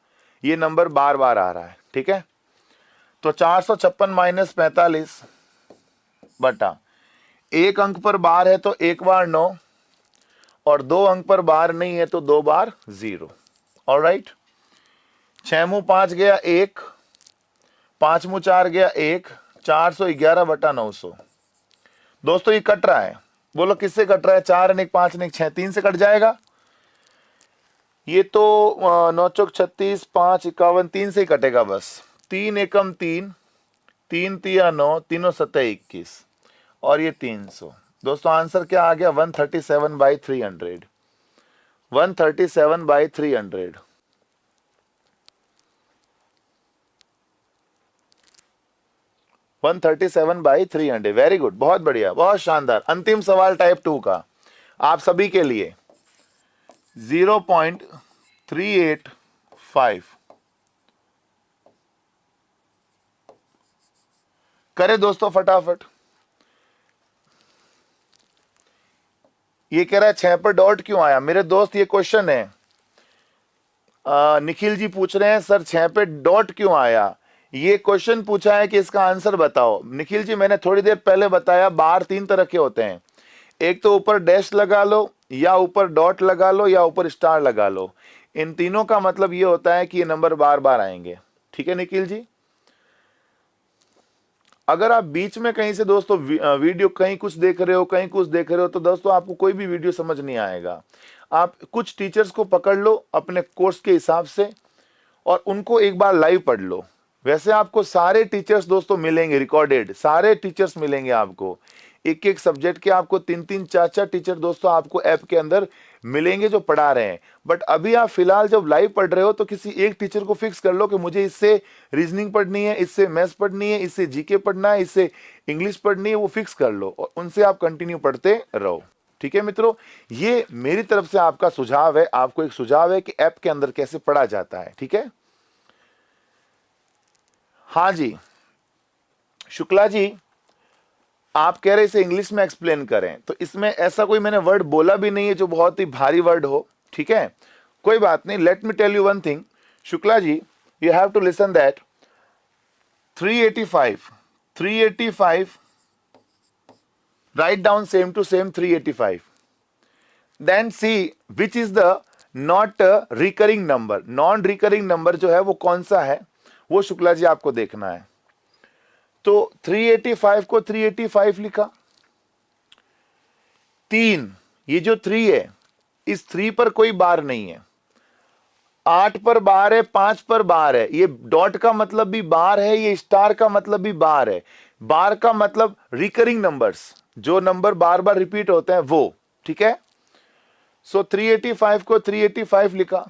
ये नंबर बार बार आ रहा है। ठीक है, तो 456 माइनस 45 बटा, एक अंक पर बार है तो एक बार 9, और 2 अंक पर बार नहीं है तो 2 बार 0। ऑलराइट, 6 मुँह 5 गया 1, 5 मुँह 4 गया 1, 411 बटा 900। दोस्तों ये कट रहा है, बोलो किससे कट रहा है, 4 1 5 1 6, 3 से कट जाएगा। ये तो 9 चौक 36, 5 51, 3 से ही कटेगा बस। 3 एकम 3, 3 तिया 9, तीनों 7 21, और ये 300। दोस्तों आंसर क्या आ गया, 137/300, 137/300। वन 137/300। वेरी गुड, बहुत बढ़िया, बहुत शानदार। अंतिम सवाल टाइप 2 का आप सभी के लिए 0.385 करे दोस्तों फटाफट। ये कह रहा है 6 पर डॉट क्यों आया, मेरे दोस्त ये क्वेश्चन है। निखिल जी पूछ रहे हैं सर 6 पे डॉट क्यों आया, ये क्वेश्चन पूछा है कि इसका आंसर बताओ। निखिल जी मैंने थोड़ी देर पहले बताया बार 3 तरह के होते हैं, एक तो ऊपर डैश लगा लो, या ऊपर डॉट लगा लो, या ऊपर स्टार लगा लो। इन तीनों का मतलब ये होता है कि ये नंबर बार बार आएंगे। ठीक है निखिल जी। अगर आप बीच में कहीं से दोस्तों वीडियो कहीं कुछ देख रहे हो, कहीं कुछ देख रहे हो, तो दोस्तों आपको कोई भी वीडियो समझ नहीं आएगा। आप कुछ टीचर्स को पकड़ लो अपने कोर्स के हिसाब से और उनको एक बार लाइव पढ़ लो। वैसे आपको सारे टीचर्स दोस्तों मिलेंगे, रिकॉर्डेड सारे टीचर्स मिलेंगे आपको। एक एक सब्जेक्ट के आपको 3-3 4-4 टीचर दोस्तों आपको ऐप के अंदर मिलेंगे जो पढ़ा रहे हैं। बट अभी आप फिलहाल जब लाइव पढ़ रहे हो तो किसी एक टीचर को फिक्स कर लो कि मुझे इससे रीजनिंग पढ़नी है, इससे मैथ्स पढ़नी है, इससे जीके पढ़ना है, इससे इंग्लिश पढ़नी है, वो फिक्स कर लो और उनसे आप कंटिन्यू पढ़ते रहो। ठीक है मित्रों, ये मेरी तरफ से आपका सुझाव है, आपको एक सुझाव है कि ऐप के अंदर कैसे पढ़ा जाता है। ठीक है, हाँ जी शुक्ला जी, आप कह रहे इसे इंग्लिश में एक्सप्लेन करें, तो इसमें ऐसा कोई मैंने वर्ड बोला भी नहीं है जो बहुत ही भारी वर्ड हो। ठीक है, कोई बात नहीं। Let me tell you one thing Shukla ji, you have to listen that 385 write down same to same 385, then see which is the not recurring number. Non recurring number जो है वो कौन सा है, वो शुक्ला जी आपको देखना है। तो 385 को 385 लिखा। 3, ये जो 3 है, इस 3 पर कोई बार नहीं है। 8 पर बार है, 5 पर बार है। ये डॉट का मतलब भी बार है, ये स्टार का मतलब भी बार है। बार का मतलब रिकरिंग नंबर्स, जो नंबर बार बार रिपीट होते हैं वो। ठीक है, सो 385 को 385 लिखा।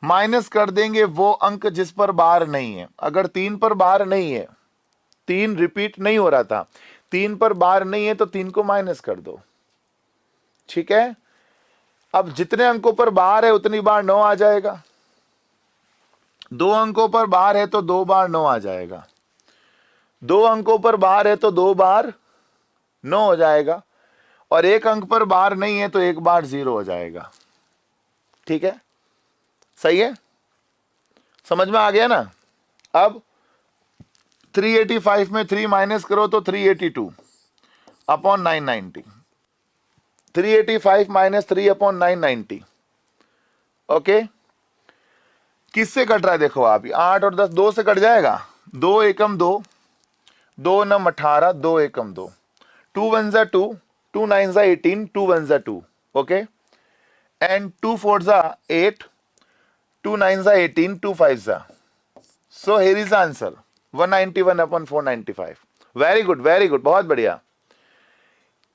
माइनस कर देंगे वो अंक जिस पर बार नहीं है। अगर 3 पर बार नहीं है, 3 रिपीट नहीं हो रहा था, 3 पर बार नहीं है, तो 3 को माइनस कर दो। ठीक है, अब जितने अंकों पर बार है उतनी बार 9 आ जाएगा। 2 अंकों पर बार है तो 2 बार 9 आ जाएगा। 2 अंकों पर बार है तो 2 बार 9 हो जाएगा। और 1 अंक पर बार नहीं है तो 1 बार 0 हो जाएगा। ठीक है, सही है, समझ में आ गया ना। अब 385 में 3 माइनस करो तो 382 अपॉन 990। 385 minus 3 upon 990। ओके, किससे कट रहा है देखो आप, 8 और 10 2 से कट जाएगा। 2 एकम 2, 2 नम 18, 2 एकम 2, 2 1 जा 2, 2 9 जा 18, 2 1 जा 2। ओके, एंड 2 4 जा 8, 2 9 जा 18, 2 5 जा। So here is answer 191 upon 495। Very good, very good, बहुत बढ़िया।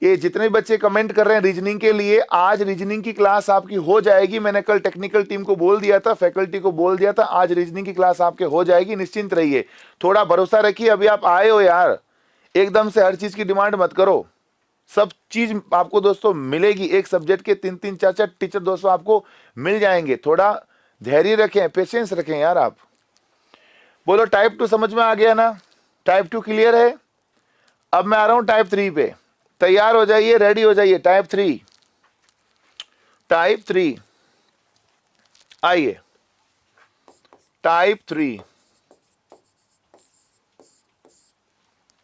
ये जितने बच्चे कमेंट कर रहे हैं रीजनिंग के लिए, आज रीजनिंग की क्लास आपकी हो जाएगी। मैंने कल टेक्निकल टीम को बोल दिया था, फैकल्टी को बोल दिया था, आज रीजनिंग की क्लास आपके हो जाएगी, निश्चिंत रहिए। थोड़ा भरोसा रखिए, अभी आप आए हो यार, एकदम से हर चीज की डिमांड मत करो। सब चीज आपको दोस्तों मिलेगी। एक सब्जेक्ट के 3-3 4-4 टीचर दोस्तों आपको मिल जाएंगे। थोड़ा धैर्य रखें, पेशेंस रखें यार। आप बोलो टाइप 2 समझ में आ गया ना, टाइप 2 क्लियर है। अब मैं आ रहा हूं टाइप 3 पे, तैयार हो जाइए, रेडी हो जाइए। टाइप 3, टाइप 3 आइए, टाइप 3,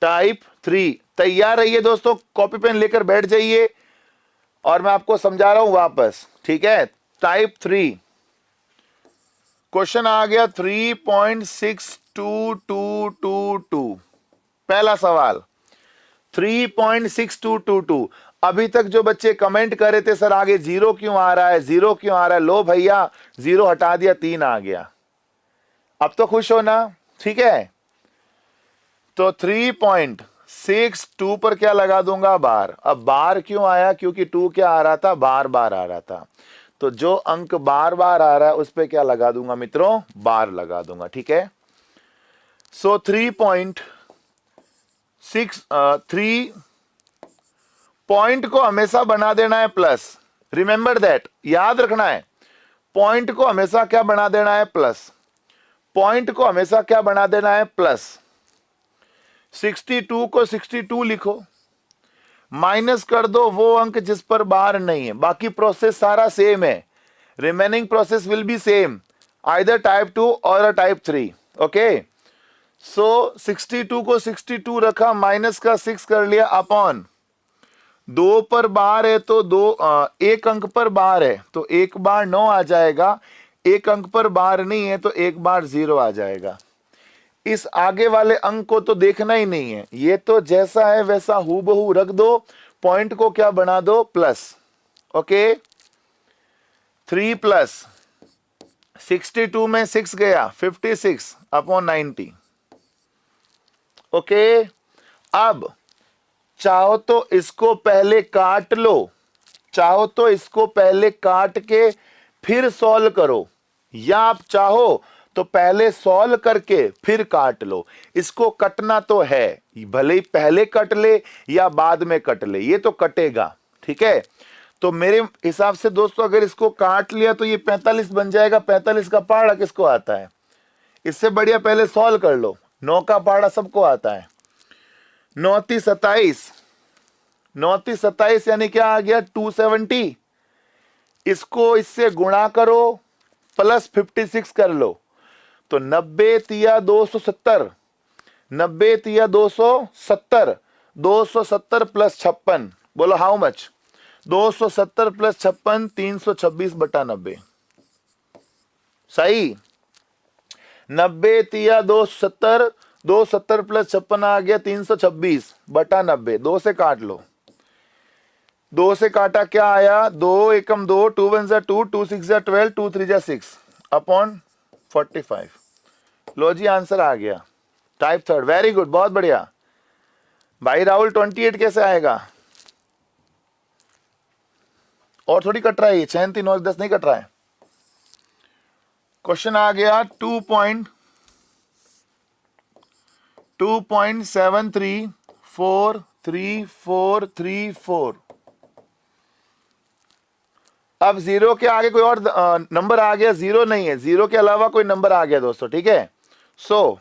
टाइप 3 तैयार रहिए दोस्तों, कॉपी पेन लेकर बैठ जाइए और मैं आपको समझा रहा हूं वापस। ठीक है, टाइप 3 क्वेश्चन आ गया 3.6222। पहला सवाल 3.6222। अभी तक जो बच्चे कमेंट कर रहे थे सर आगे 0 क्यों आ रहा है, 0 क्यों आ रहा है, लो भैया 0 हटा दिया, 3 आ गया। अब तो खुश हो ना। ठीक है, तो 3.62 पर क्या लगा दूंगा, बार। अब बार क्यों आया, क्योंकि 2 क्या आ रहा था, बार बार आ रहा था। तो जो अंक बार बार आ रहा है उस पे क्या लगा दूंगा मित्रों, बार लगा दूंगा। ठीक है, सो 3 पॉइंट को हमेशा बना देना है प्लस। रिमेंबर दैट, याद रखना है, पॉइंट को हमेशा क्या बना देना है, प्लस। पॉइंट को हमेशा क्या बना देना है, प्लस। 62 को 62 लिखो, माइनस कर दो वो अंक जिस पर बार नहीं है। बाकी प्रोसेस सारा सेम है, remaining process will be same, either type 2 और टाइप 3। ओके, सो 62 को 62 रखा, माइनस का 6 कर लिया, अपॉन 2 पर बार है तो एक अंक पर बार है तो एक बार 9 आ जाएगा, एक अंक पर बार नहीं है तो एक बार 0 आ जाएगा। इस आगे वाले अंक को तो देखना ही नहीं है, ये तो जैसा है वैसा हूबहू रख दो, पॉइंट को क्या बना दो, प्लस। ओके, 3 प्लस 62 में 6 गया, 56 अपॉन 90। ओके, अब चाहो तो इसको पहले काट लो, चाहो तो इसको पहले काट के फिर सॉल्व करो, या आप चाहो तो पहले सॉल्व करके फिर काट लो। इसको कटना तो है, भले ही पहले कट ले या बाद में कट ले, ये तो कटेगा। ठीक है, तो मेरे हिसाब से दोस्तों अगर इसको काट लिया तो ये 45 बन जाएगा। 45 का पहाड़ा किसको आता है? इससे बढ़िया पहले सॉल्व कर लो। 9 का पहाड़ा सबको आता है। 9 × 27, 9 × 27 यानी क्या आ गया, 270। इसको इससे गुणा करो प्लस 56 कर लो तो 90 × 270, 90 × 270, 270 प्लस 56, बोलो हाउ मच? 270 प्लस 56, 326/90। सही। 90 × 270, 270 प्लस 56 आ गया 326/90। 2 से काट लो, 2 से काटा क्या आया, 2 एकम 2, 2 1 जा 2, 2 6 जा 12, 2 3 जा 6 अपॉन 45। लो जी, आंसर आ गया। टाइप थर्ड, वेरी गुड, बहुत बढ़िया। भाई राहुल 28 कैसे आएगा? और थोड़ी कट रहा है ये, 6 3 9 10 नहीं कट रहा है। क्वेश्चन आ गया 2.7343434। अब 0 के आगे कोई और नंबर आ गया, 0 नहीं है, 0 के अलावा कोई नंबर आ गया दोस्तों। ठीक है, सो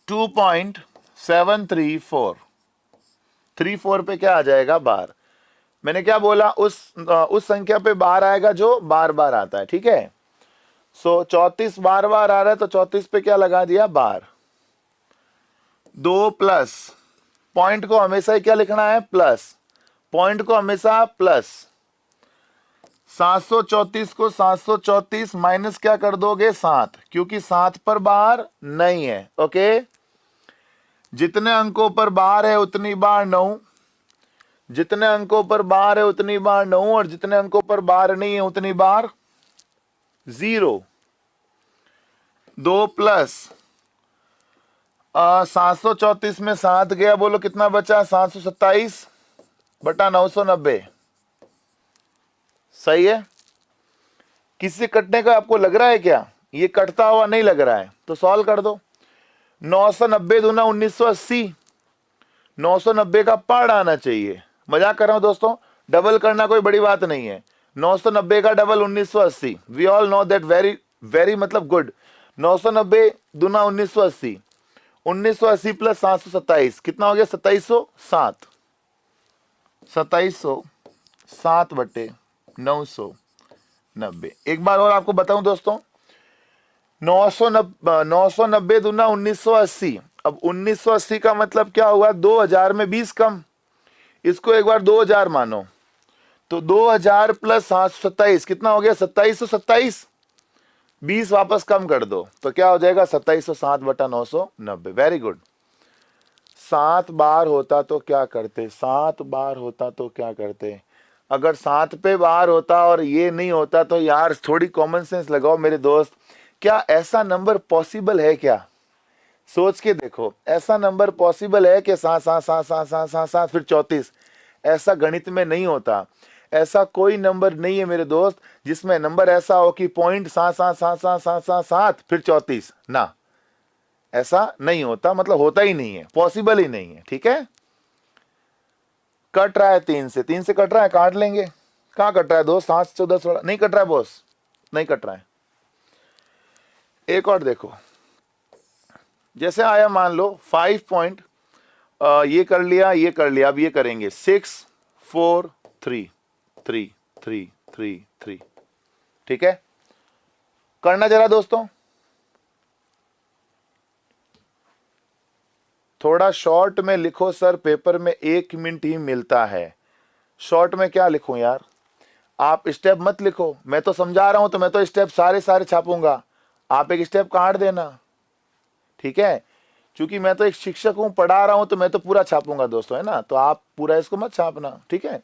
2.734 पे क्या आ जाएगा, बार। मैंने क्या बोला, उस संख्या पे बार आएगा जो बार बार आता है। ठीक है, सो 34 बार बार आ रहा है तो 34 पे क्या लगा दिया, बार। 2 प्लस, पॉइंट को हमेशा ही क्या लिखना है, प्लस, पॉइंट को हमेशा प्लस। 734 को 734 माइनस क्या कर दोगे, 7, क्योंकि 7 पर बार नहीं है। ओके, जितने अंकों पर बार है उतनी बार 9, जितने अंकों पर बार है उतनी बार 9, और जितने अंकों पर बार नहीं है उतनी बार 0। 2 प्लस 734 में 7 गया, बोलो कितना बचा, 727/990। सही है। किसी कटने का आपको लग रहा है क्या? ये कटता हुआ नहीं लग रहा है तो सॉल्व कर दो। 990 दूना 1980, 990 का पार्ट आना चाहिए। मजाक कर रहा हूं दोस्तों, डबल करना कोई बड़ी बात नहीं है। 990 का double 1980, we all know that, very very मतलब गुड। 990 दूना 1980, 1980 प्लस 727 कितना हो गया, 2707। 2707/990। एक बार और आपको बताऊं दोस्तों, 990 दूना 1980। अब 1980 का मतलब क्या हुआ, 2000 में 20 कम। इसको एक बार 2000 मानो तो 2000 प्लस 727 कितना हो गया, 2727। 20 वापस कम कर दो तो क्या हो जाएगा, 2707/990। Very good. 7 बार होता तो क्या करते, 7 बार होता तो क्या करते? अगर 7 पे बार होता और ये नहीं होता तो यार थोड़ी कॉमन सेंस लगाओ मेरे दोस्त। क्या ऐसा नंबर पॉसिबल है क्या? सोच के देखो, ऐसा नंबर पॉसिबल है कि 7 7 7 7 7 7 7 फिर 34? ऐसा गणित में नहीं होता। ऐसा कोई नंबर नहीं है मेरे दोस्त जिसमें नंबर ऐसा हो कि पॉइंट 7 7 7 7 7 7 7 फिर 34 ना। ऐसा नहीं होता, मतलब होता ही नहीं है, पॉसिबल ही नहीं है। ठीक है, कट रहा है 3 से, 3 से कट रहा है, काट लेंगे। कहां कट रहा है दोस्त, 7 14 16 नहीं कट रहा है बॉस, नहीं कट रहा है। एक और देखो, जैसे आया मान लो 5 पॉइंट, ये कर लिया, ये कर लिया, अब ये करेंगे 6 4 3 3 3 3 3। ठीक है, करना जरा दोस्तों। थोड़ा शॉर्ट में लिखो सर, पेपर में 1 मिनट ही मिलता है। शॉर्ट में क्या लिखूं यार? आप स्टेप मत लिखो, मैं तो समझा रहा हूं तो मैं तो स्टेप सारे सारे छापूंगा, आप एक स्टेप काट देना, ठीक है? क्योंकि मैं तो एक शिक्षक हूं, पढ़ा रहा हूं, तो मैं तो पूरा छापूंगा दोस्तों, है ना? तो आप पूरा इसको मत छापना, ठीक है?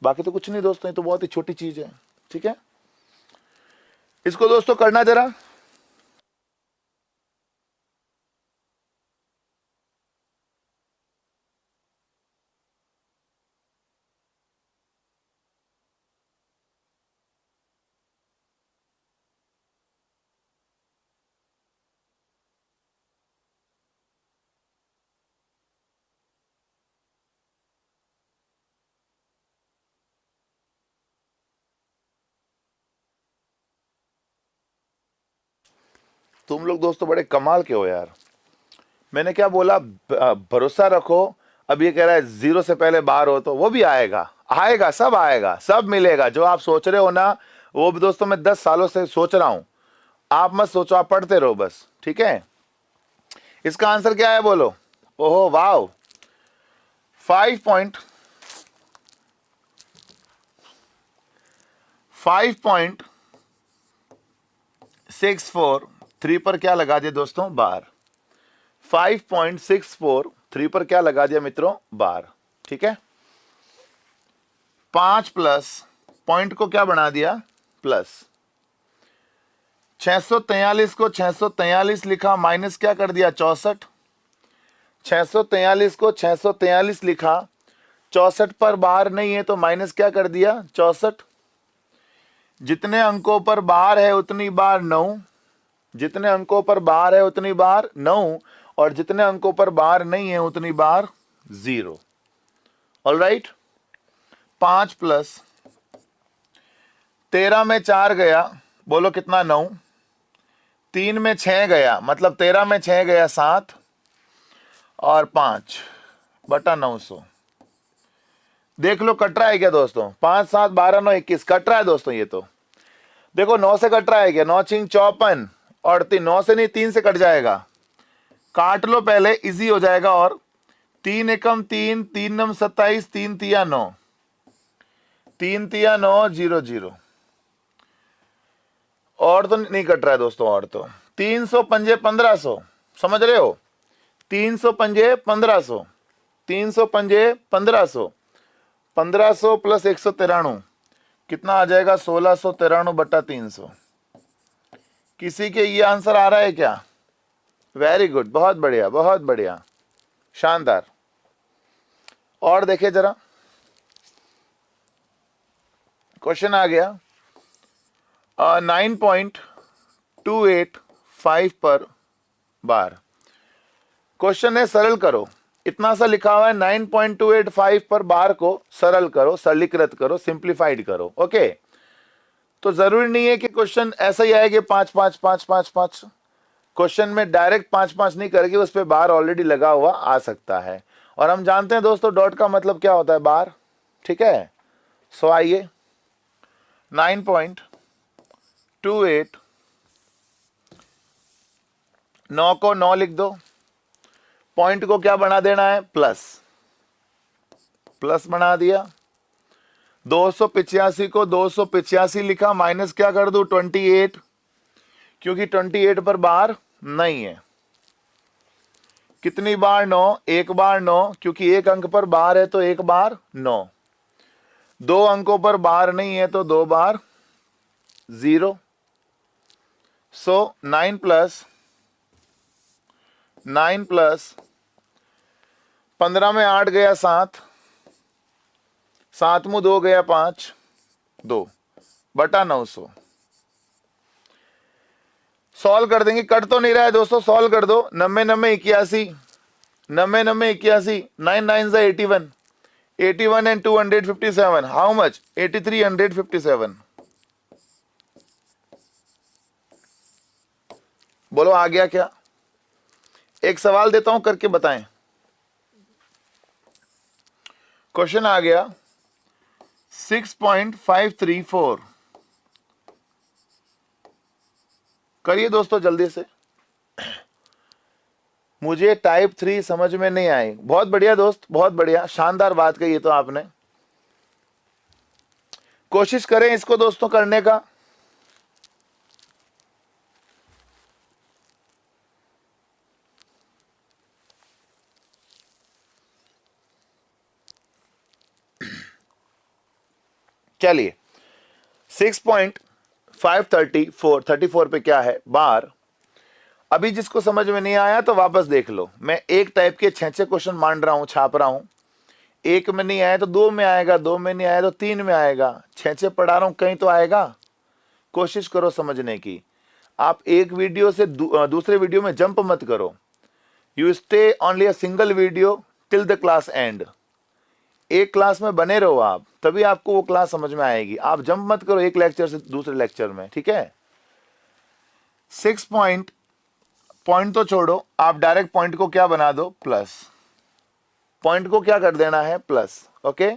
बाकी तो कुछ नहीं दोस्तों, ये तो बहुत ही छोटी चीज है, ठीक है? इसको दोस्तों करना जरा। तुम लोग दोस्तों बड़े कमाल के हो यार। मैंने क्या बोला? भरोसा रखो। अब ये कह रहा है 0 से पहले बार हो, तो वो भी आएगा, आएगा, सब आएगा, सब मिलेगा। जो आप सोच रहे हो ना, वो भी दोस्तों मैं 10 सालों से सोच रहा हूं। आप मत सोचो, आप पढ़ते रहो बस, ठीक है? इसका आंसर क्या है बोलो? ओहो वाओ, 5.643 पर क्या लगा दिया दोस्तों? बार। 5.643 पर क्या लगा दिया मित्रों? बार, ठीक है? 5 प्लस पॉइंट को क्या बना दिया? प्लस। 643 को 643 लिखा, माइनस क्या कर दिया? 64। 643 को 643 लिखा, 64 पर बार नहीं है तो माइनस क्या कर दिया? 64। जितने अंकों पर बार है उतनी बार 9, जितने अंकों पर बार है उतनी बार 9, और जितने अंकों पर बार नहीं है उतनी बार 0। ऑलराइट। 5 प्लस 13 में 4 गया, बोलो कितना? 9। 3 में 6 गया, मतलब 13 में 6 गया 7, और 5 बटा 900। देख लो कट रहा है क्या दोस्तों? 5 7 12 9 21 कट रहा है दोस्तों। ये तो देखो 9 से कट रहा है क्या? 9 6 54, और 9 से नहीं 3 से कट जाएगा। काट लो पहले, इजी हो जाएगा। और 3 एकम 3, 3 नम 27, 3 तिया 9, 3 तिया 9 0 0। और तो नहीं कट रहा है दोस्तों। और तो 300 पंजे 1500, समझ रहे हो? 300 पंजे 1500, 300 पंजे 1500, 1500 प्लस 193 कितना आ जाएगा? 1693 बटा 300। किसी के ये आंसर आ रहा है क्या? वेरी गुड, बहुत बढ़िया, बहुत बढ़िया, शानदार। और देखिए जरा, क्वेश्चन आ गया 9.285 पर बार। क्वेश्चन है सरल करो। इतना सा लिखा हुआ है, 9.285 पर बार को सरल करो, सरलीकृत करो, सिंप्लीफाइड करो। ओके, तो जरूरी नहीं है कि क्वेश्चन ऐसा ही आएगा 5 5 5 5 5। क्वेश्चन में डायरेक्ट 5 5 नहीं करके उस पर बार ऑलरेडी लगा हुआ आ सकता है। और हम जानते हैं दोस्तों डॉट का मतलब क्या होता है? बार, ठीक है? सो आइए 9.28, 9 को 9 लिख दो, पॉइंट को क्या बना देना है? प्लस। प्लस बना दिया। 285 को 285 लिखा, माइनस क्या कर दूं? 28, क्योंकि 28 पर बार नहीं है। कितनी बार? 9। एक बार 9, क्योंकि एक अंक पर बार है तो एक बार 9। 2 अंकों पर बार नहीं है तो 2 बार 0। सो 9 प्लस 15 में 8 गया 7, 7 में 2 गया 5, 2 बटा 900। सॉल्व कर देंगे। कट तो नहीं रहा है दोस्तों, सॉल्व कर दो। 90 90 81, 90 90 81, 9 9 81, 81 and 257, हाउ मच? 8357। बोलो आ गया क्या? एक सवाल देता हूं, करके बताएं। क्वेश्चन आ गया 6.534। करिए दोस्तों जल्दी से। मुझे टाइप 3 समझ में नहीं आई। बहुत बढ़िया दोस्त, बहुत बढ़िया, शानदार बात कही है तो आपने। कोशिश करें इसको दोस्तों करने का। चलिए 6.534 पे क्या है बार। अभी जिसको समझ में नहीं आया तो वापस देख लो। मैं एक टाइप के 6 क्वेश्चन मान रहा हूं, छाप रहा हूं। एक में नहीं आया तो 2 में आएगा, 2 में नहीं आया तो 3 में आएगा। 6 पढ़ा रहा हूं, कहीं तो आएगा। कोशिश करो समझने की। आप एक वीडियो से दूसरे वीडियो में जंप मत करो। You stay only a single video till the class and. एक क्लास में बने रहो आप, तभी आपको वो क्लास समझ में आएगी। आप जंप मत करो एक लेक्चर से दूसरे लेक्चर में, ठीक है। 6 पॉइंट तो छोड़ो, आप डायरेक्ट पॉइंट को क्या बना दो, प्लस। पॉइंट को क्या कर देना है, प्लस। ओके,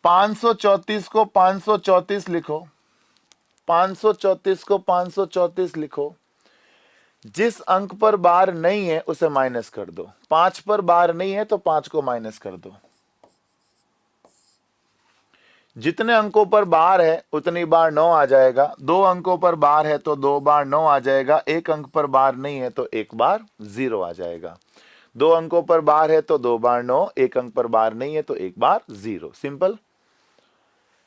534 को 534 लिखो, 534 को 534 लिखो। जिस अंक पर बार नहीं है उसे माइनस कर दो। 5 पर बार नहीं है तो 5 को माइनस कर दो। जितने अंकों पर बार है उतनी बार 9 आ जाएगा। 2 अंकों पर बार है तो 2 बार 9 आ जाएगा। 1 अंक पर बार नहीं है तो 1 बार 0 आ जाएगा। 2 अंकों पर बार है तो 2 बार 9, 1 अंक पर बार नहीं है तो 1 बार 0। सिंपल।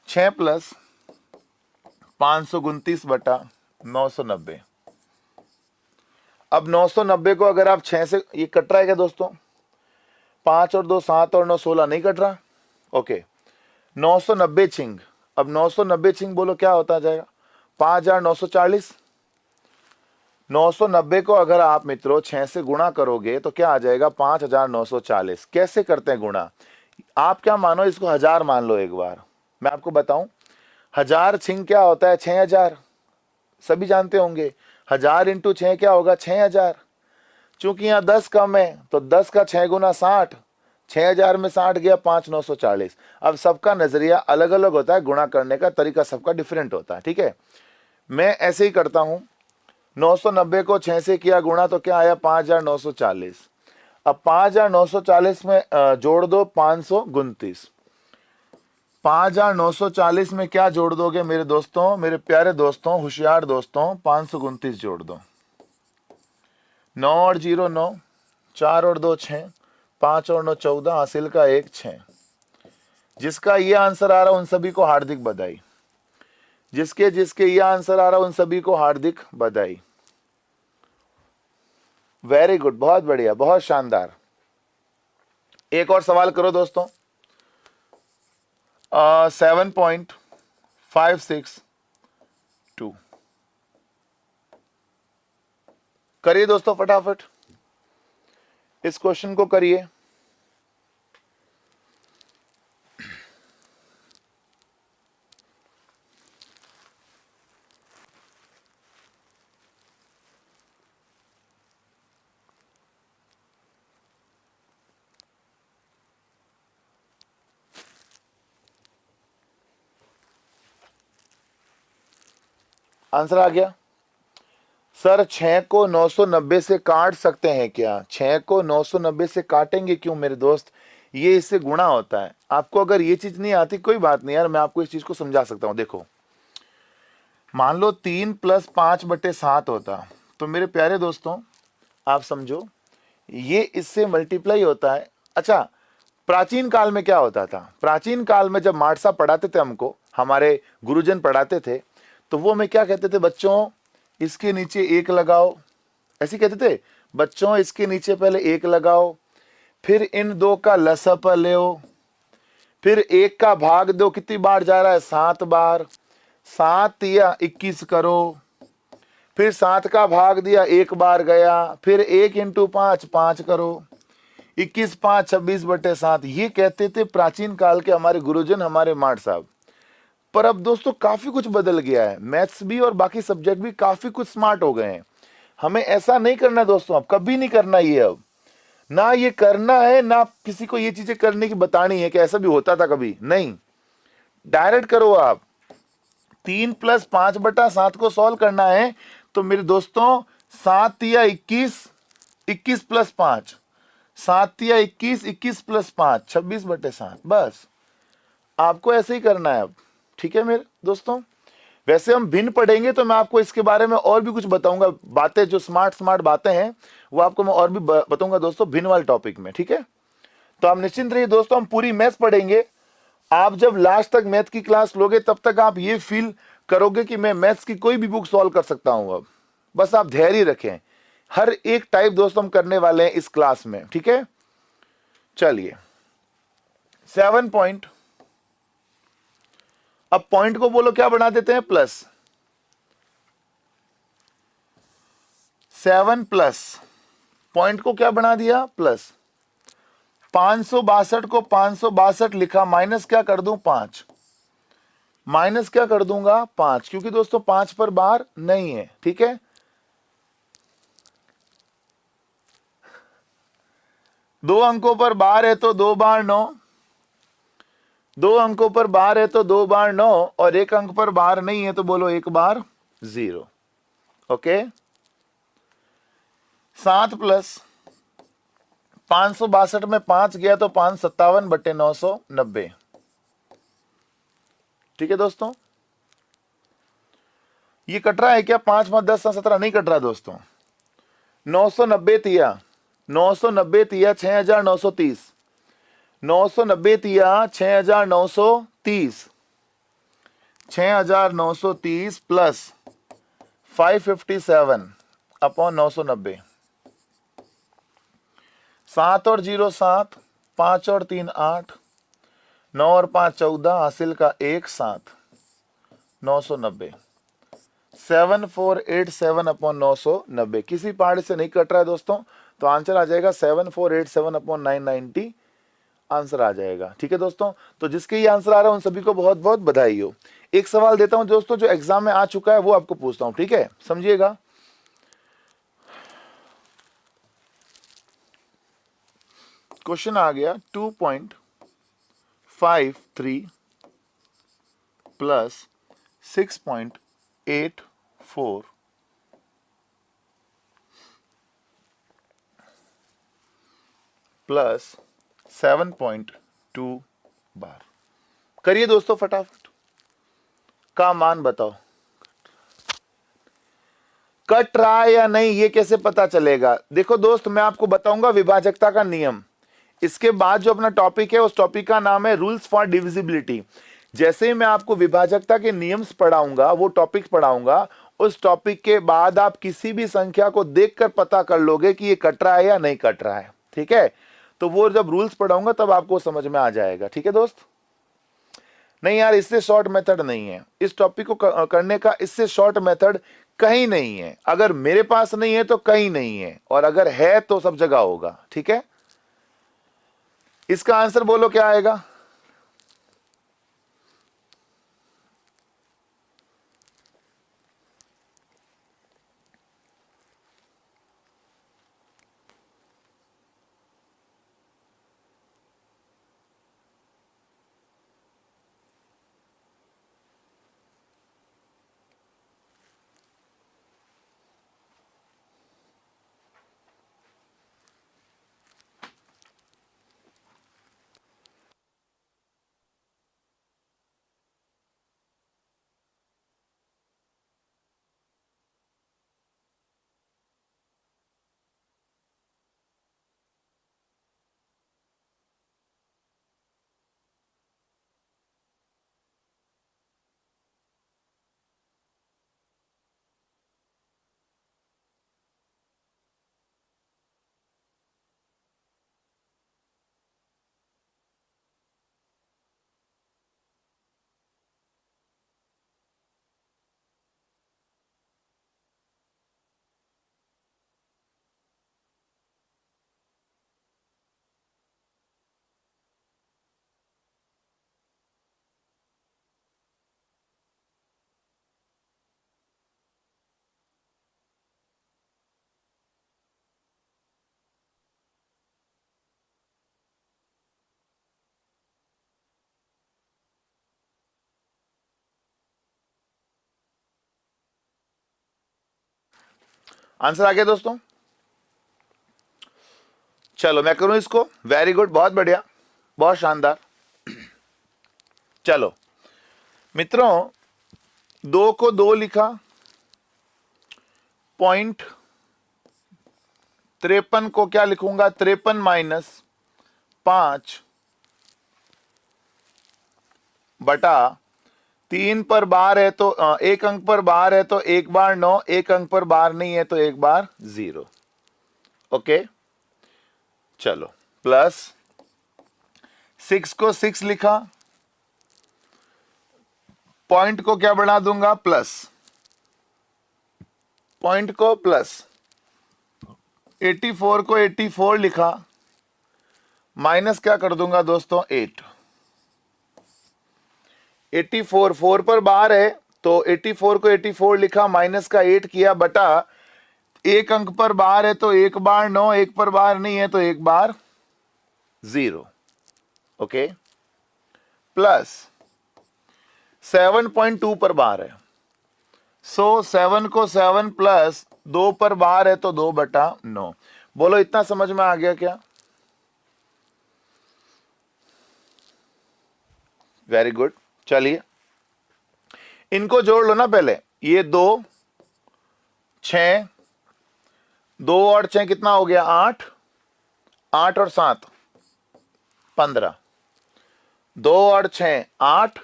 6 प्लस 529 बटा 990। अब 990 को अगर आप 6 से, ये कट रहा है क्या दोस्तों? 5 और 2 7 और 9 16, नहीं कट रहा? ओके, 990 छिंग। अब 990 छिंग बोलो क्या होता जाएगा? 5940। 990 को अगर आप मित्रों 6 से गुणा करोगे तो क्या आ जाएगा? 5940। कैसे करते हैं गुणा? आप क्या मानो, इसको 1000 मान लो एक बार। मैं आपको बताऊं, 1000 छिंग क्या होता है? 6000। सभी जानते होंगे। 1000 इंटू 6 क्या होगा? 6000। चूंकि यहाँ 10 कम है तो 10 का 6 गुना 60। 6000 में 60 गया, 5940। अब सबका नजरिया अलग अलग होता है, गुणा करने का तरीका सबका डिफरेंट होता है, ठीक है। मैं ऐसे ही करता हूं। 990 को 6 से किया गुणा तो क्या आया? 5940। अब 5940 में जोड़ दो 529। 5940 में क्या जोड़ दोगे मेरे दोस्तों, मेरे प्यारे दोस्तों, होशियार दोस्तों? 529 जोड़ दो। 9 और 0 9, 4 और 2 6, 5 और 9 14, हासिल का 1 6। जिसका ये आंसर आ रहा उन सभी को हार्दिक बधाई। जिसके जिसके ये आंसर आ रहा उन सभी को हार्दिक बधाई। वेरी गुड, बहुत बढ़िया, बहुत शानदार। एक और सवाल करो दोस्तों। 7.562 करिए दोस्तों फटाफट, इस क्वेश्चन को करिए। आंसर आ गया? सर 6 को 990 से काट सकते हैं क्या? 6 को 990 से काटेंगे क्यों मेरे दोस्त? ये इससे गुणा होता है। आपको अगर ये चीज नहीं आती कोई बात नहीं यार, मैं आपको इस चीज को समझा सकता हूं। देखो, मान लो 3 + 5/7 होता तो मेरे प्यारे दोस्तों आप समझो, ये इससे मल्टीप्लाई होता है। अच्छा, प्राचीन काल में क्या होता था? प्राचीन काल में जब मार्ट साहब पढ़ाते थे हमको, हमारे गुरुजन पढ़ाते थे, तो वो हमें क्या कहते थे? बच्चों इसके नीचे 1 लगाओ। ऐसे कहते थे, बच्चों इसके नीचे पहले 1 लगाओ, फिर इन 2 का लसअ लो, फिर 1 का भाग दो। कितनी बार जा रहा है? 7 बार। 7 या 21 करो, फिर 7 का भाग दिया, 1 बार गया, फिर 1 × 5 5 करो, 21 5 26/7। ये कहते थे प्राचीन काल के हमारे गुरुजन, हमारे मार्ट साहब। पर अब दोस्तों काफी कुछ बदल गया है। मैथ्स भी और बाकी सब्जेक्ट भी काफी कुछ स्मार्ट हो गए हैं। हमें ऐसा नहीं करना दोस्तों, अब कभी नहीं करना। ये अब ना ये करना है, ना किसी को ये चीजें करने की बतानी है कि ऐसा भी होता था कभी। नहीं, डायरेक्ट करो आप। 3 + 5/7 को सॉल्व करना है तो मेरे दोस्तों 7 या 21, 21 प्लस 5, 7 या 21, 21 प्लस 5, 26/7। बस आपको ऐसे ही करना है अब, ठीक है मेरे दोस्तों। वैसे हम भिन्न पढ़ेंगे तो मैं आपको इसके बारे में और भी कुछ बताऊंगा, बातें जो स्मार्ट स्मार्ट बातें हैं वो आपको मैं और भी बताऊंगा दोस्तों भिन्न वाले टॉपिक में, ठीक है। तो आप निश्चिंत रहिए दोस्तों, हम पूरी मैथ्स पढ़ेंगे। आप जब लास्ट तक मैथ की क्लास लोगे तब तक आप ये फील करोगे कि मैं मैथ्स की कोई भी बुक सॉल्व कर सकता हूं। अब बस आप धैर्य रखें, हर एक टाइप दोस्तों हम करने वाले हैं इस क्लास में, ठीक है। चलिए 7 पॉइंट, अब पॉइंट को बोलो क्या बना देते हैं, प्लस। 7 प्लस पॉइंट को क्या बना दिया, प्लस। 562 को 562 लिखा, माइनस क्या कर दूं, 5। माइनस क्या कर दूंगा, 5, क्योंकि दोस्तों 5 पर बार नहीं है, ठीक है। दो अंकों पर बार है तो 2 बार 9, 2 अंकों पर बार है तो 2 बार 9, और एक अंक पर बार नहीं है तो बोलो 1 बार 0। ओके। 7 प्लस 562 में 5 गया तो 557/990, ठीक है दोस्तों। ये कट रहा है क्या, 5 5 10 17 नहीं कट रहा दोस्तों। 990 तिया, 990 तिया 6930, 990 तिया 6930, 6930 प्लस 557/990। 7 और 0 7, 5 और 3 8, 9 और 5 14, हासिल का 1 7, 990। 7487/990, किसी पार्ट से नहीं कट रहा है दोस्तों, तो आंसर आ जाएगा 7487/990, आंसर आ जाएगा, ठीक है दोस्तों। तो जिसके ये आंसर आ रहा है उन सभी को बहुत बहुत बधाई हो। एक सवाल देता हूं दोस्तों जो एग्जाम में आ चुका है वो आपको पूछता हूं, ठीक है, समझिएगा। क्वेश्चन आ गया 2.53 प्लस 6.84 प्लस 7.2 बार। करिए दोस्तों फटाफट, का मान बताओ, कट रहा है या नहीं ये कैसे पता चलेगा। देखो दोस्त, मैं आपको बताऊंगा विभाजकता का नियम, इसके बाद जो अपना टॉपिक है उस टॉपिक का नाम है रूल्स फॉर डिविजिबिलिटी। जैसे ही मैं आपको विभाजकता के नियम्स पढ़ाऊंगा, वो टॉपिक पढ़ाऊंगा, उस टॉपिक के बाद आप किसी भी संख्या को देखकर पता कर लोगे कि ये कट रहा है या नहीं कट रहा है, ठीक है। तो वो जब रूल्स पढ़ाऊंगा तब आपको समझ में आ जाएगा, ठीक है दोस्त। नहीं यार, इससे शॉर्ट मेथड नहीं है, इस टॉपिक को करने का इससे शॉर्ट मेथड कहीं नहीं है। अगर मेरे पास नहीं है तो कहीं नहीं है, और अगर है तो सब जगह होगा, ठीक है। इसका आंसर बोलो क्या आएगा। आंसर आ गया दोस्तों। चलो मैं करूं इसको, वेरी गुड, बहुत बढ़िया, बहुत शानदार। चलो मित्रों, 2 को 2 लिखा, 0.53 को क्या लिखूंगा, 53 माइनस 5 बटा 3 पर बार है तो एक अंक पर बार है तो एक बार 9, एक अंक पर बार नहीं है तो एक बार 0। ओके, चलो प्लस 6 को 6 लिखा, पॉइंट को क्या बना दूंगा, प्लस, पॉइंट को प्लस, 84 को 84 लिखा, माइनस क्या कर दूंगा दोस्तों, 8। 84 4 पर बार है तो 84 को 84 लिखा, माइनस का 8 किया, बटा एक अंक पर बार है तो एक बार 9, एक पर बार नहीं है तो एक बार 0। ओके, प्लस 7.2 पर बार है, सो 7 को 7 प्लस 2 पर बार है तो 2/9। बोलो इतना समझ में आ गया क्या? Very good. चलिए इनको जोड़ लो ना पहले, ये 2 6, 2 और 6 कितना हो गया, 8, 8 और 7 15, 2 और 6 8,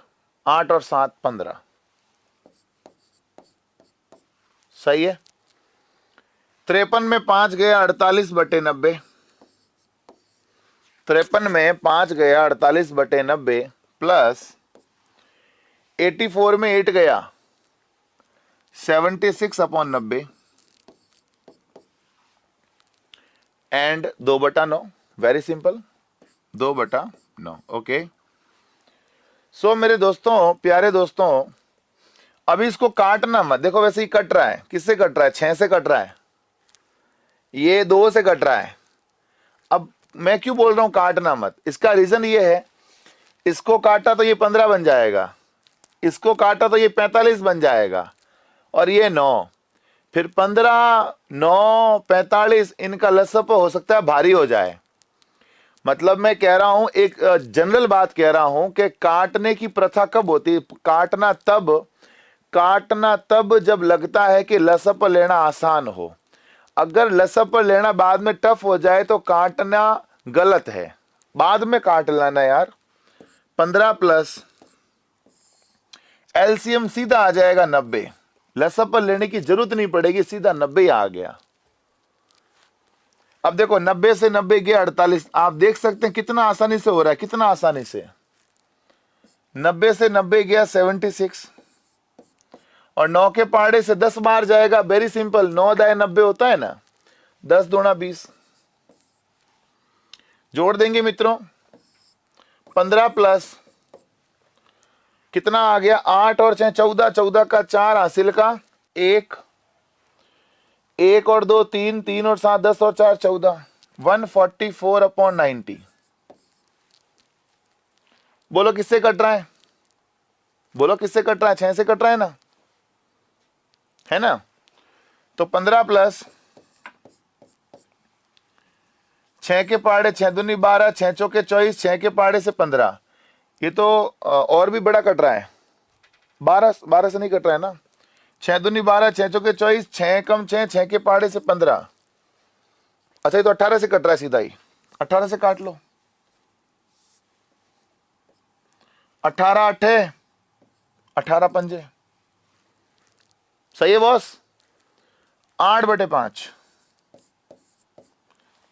8 और 7 15, सही है। 53 में 5 गया 48/90, 53 में 5 गया 48/90 प्लस 84 में 8 गया 76/90 एंड 2/9, वेरी सिंपल, 2/9। ओके, सो मेरे दोस्तों, प्यारे दोस्तों, अभी इसको काटना मत, देखो वैसे ही कट रहा है, किससे कट रहा है, 6 से कट रहा है, ये 2 से कट रहा है। अब मैं क्यों बोल रहा हूं काटना मत, इसका रीजन ये है, इसको काटा तो ये 15 बन जाएगा, इसको काटा तो ये 45 बन जाएगा, और ये 9, फिर 15 9 45, इनका लसप हो सकता है भारी हो जाए। मतलब मैं कह रहा हूं, एक जनरल बात कह रहा हूं कि काटने की प्रथा कब होती है, काटना तब जब लगता है कि लसप लेना आसान हो। अगर लसप लेना बाद में टफ हो जाए तो काटना गलत है, बाद में काट लेना यार। 15 प्लस एलसीएम सीधा आ जाएगा 90, लसप लेने की जरूरत नहीं पड़ेगी, सीधा 90 आ गया। अब देखो 90 से 90 गया 48, आप देख सकते हैं कितना आसानी से हो रहा है, कितना आसानी से। 90 से 90 गया 76, और 9 के पहाड़े से 10 बार जाएगा, वेरी सिंपल, 9 दाए 90 होता है ना, 10 दूना 20। जोड़ देंगे मित्रों, 15 प्लस कितना आ गया, 8 और 6 14, 14 का 4 हासिल का 1, 1 और 2 3, 3 और 7 10 और 4 14, 144/90। बोलो किससे कट रहा है, बोलो किससे कट रहा है, 6 से कट रहा है ना। तो 15 प्लस 6 के पहाड़े 6 दूनी 12, 6 चौके 24, 6 के पहाड़े से 15, ये तो और भी बड़ा कट रहा है, 12 से नहीं कट रहा है ना, 6 दूनी 12, 6 चौके 24, 6 कम 6, 6 के पहाड़े से 15। अच्छा ये तो 18 से कट रहा है सीधा ही, 18 से काट लो, 18 8 18 पंजे, सही है बॉस, 8/5,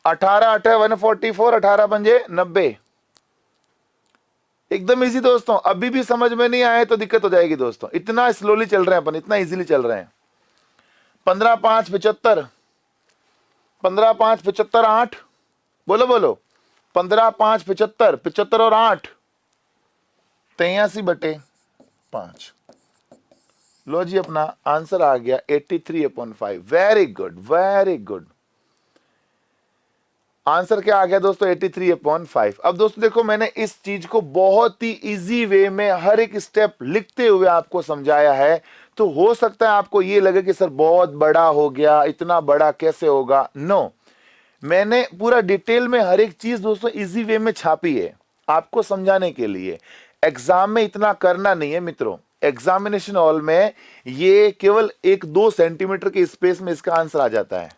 18 8 144, 18 पंजे 90, एकदम इजी दोस्तों। अभी भी समझ में नहीं आए तो दिक्कत हो जाएगी दोस्तों, इतना स्लोली चल रहे हैं अपन, इतना इजीली चल रहे हैं। 15 5 75, 15 5 75 8, बोलो बोलो, 15 5 75, 75 और 8 83/5। लो जी अपना आंसर आ गया 83/5। Very good very good, answer क्या आ गया दोस्तों, 83/5। अब दोस्तों देखो, मैंने इस चीज को बहुत ही इजी वे में हर एक स्टेप लिखते हुए आपको समझाया है, तो हो सकता है आपको ये लगे कि सर बहुत बड़ा हो गया, इतना बड़ा कैसे होगा। नो, मैंने पूरा डिटेल में हर एक चीज दोस्तों इजी वे में छापी है आपको समझाने के लिए। एग्जाम में इतना करना नहीं है मित्रों, एग्जामिनेशन हॉल में ये केवल 1-2 सेंटीमीटर के स्पेस में इसका आंसर आ जाता है।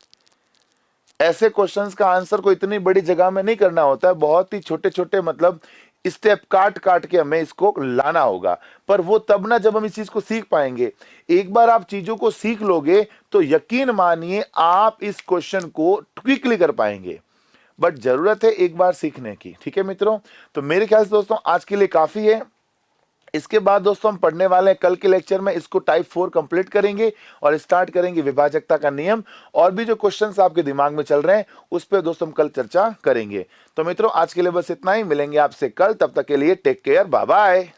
ऐसे क्वेश्चंस का आंसर को इतनी बड़ी जगह में नहीं करना होता है, बहुत ही छोटे छोटे मतलब स्टेप काट काट के हमें इसको लाना होगा। पर वो तब ना जब हम इस चीज को सीख पाएंगे। एक बार आप चीजों को सीख लोगे तो यकीन मानिए आप इस क्वेश्चन को क्विकली कर पाएंगे। बट जरूरत है एक बार सीखने की। ठीक है मित्रों, तो मेरे ख्याल से दोस्तों आज के लिए काफी है। इसके बाद दोस्तों हम पढ़ने वाले हैं कल के लेक्चर में इसको टाइप 4 कंप्लीट करेंगे और स्टार्ट करेंगे विभाजकता का नियम। और भी जो क्वेश्चंस आपके दिमाग में चल रहे हैं उस पर दोस्तों हम कल चर्चा करेंगे। तो मित्रों आज के लिए बस इतना ही, मिलेंगे आपसे कल, तब तक के लिए टेक केयर, बाय बाय।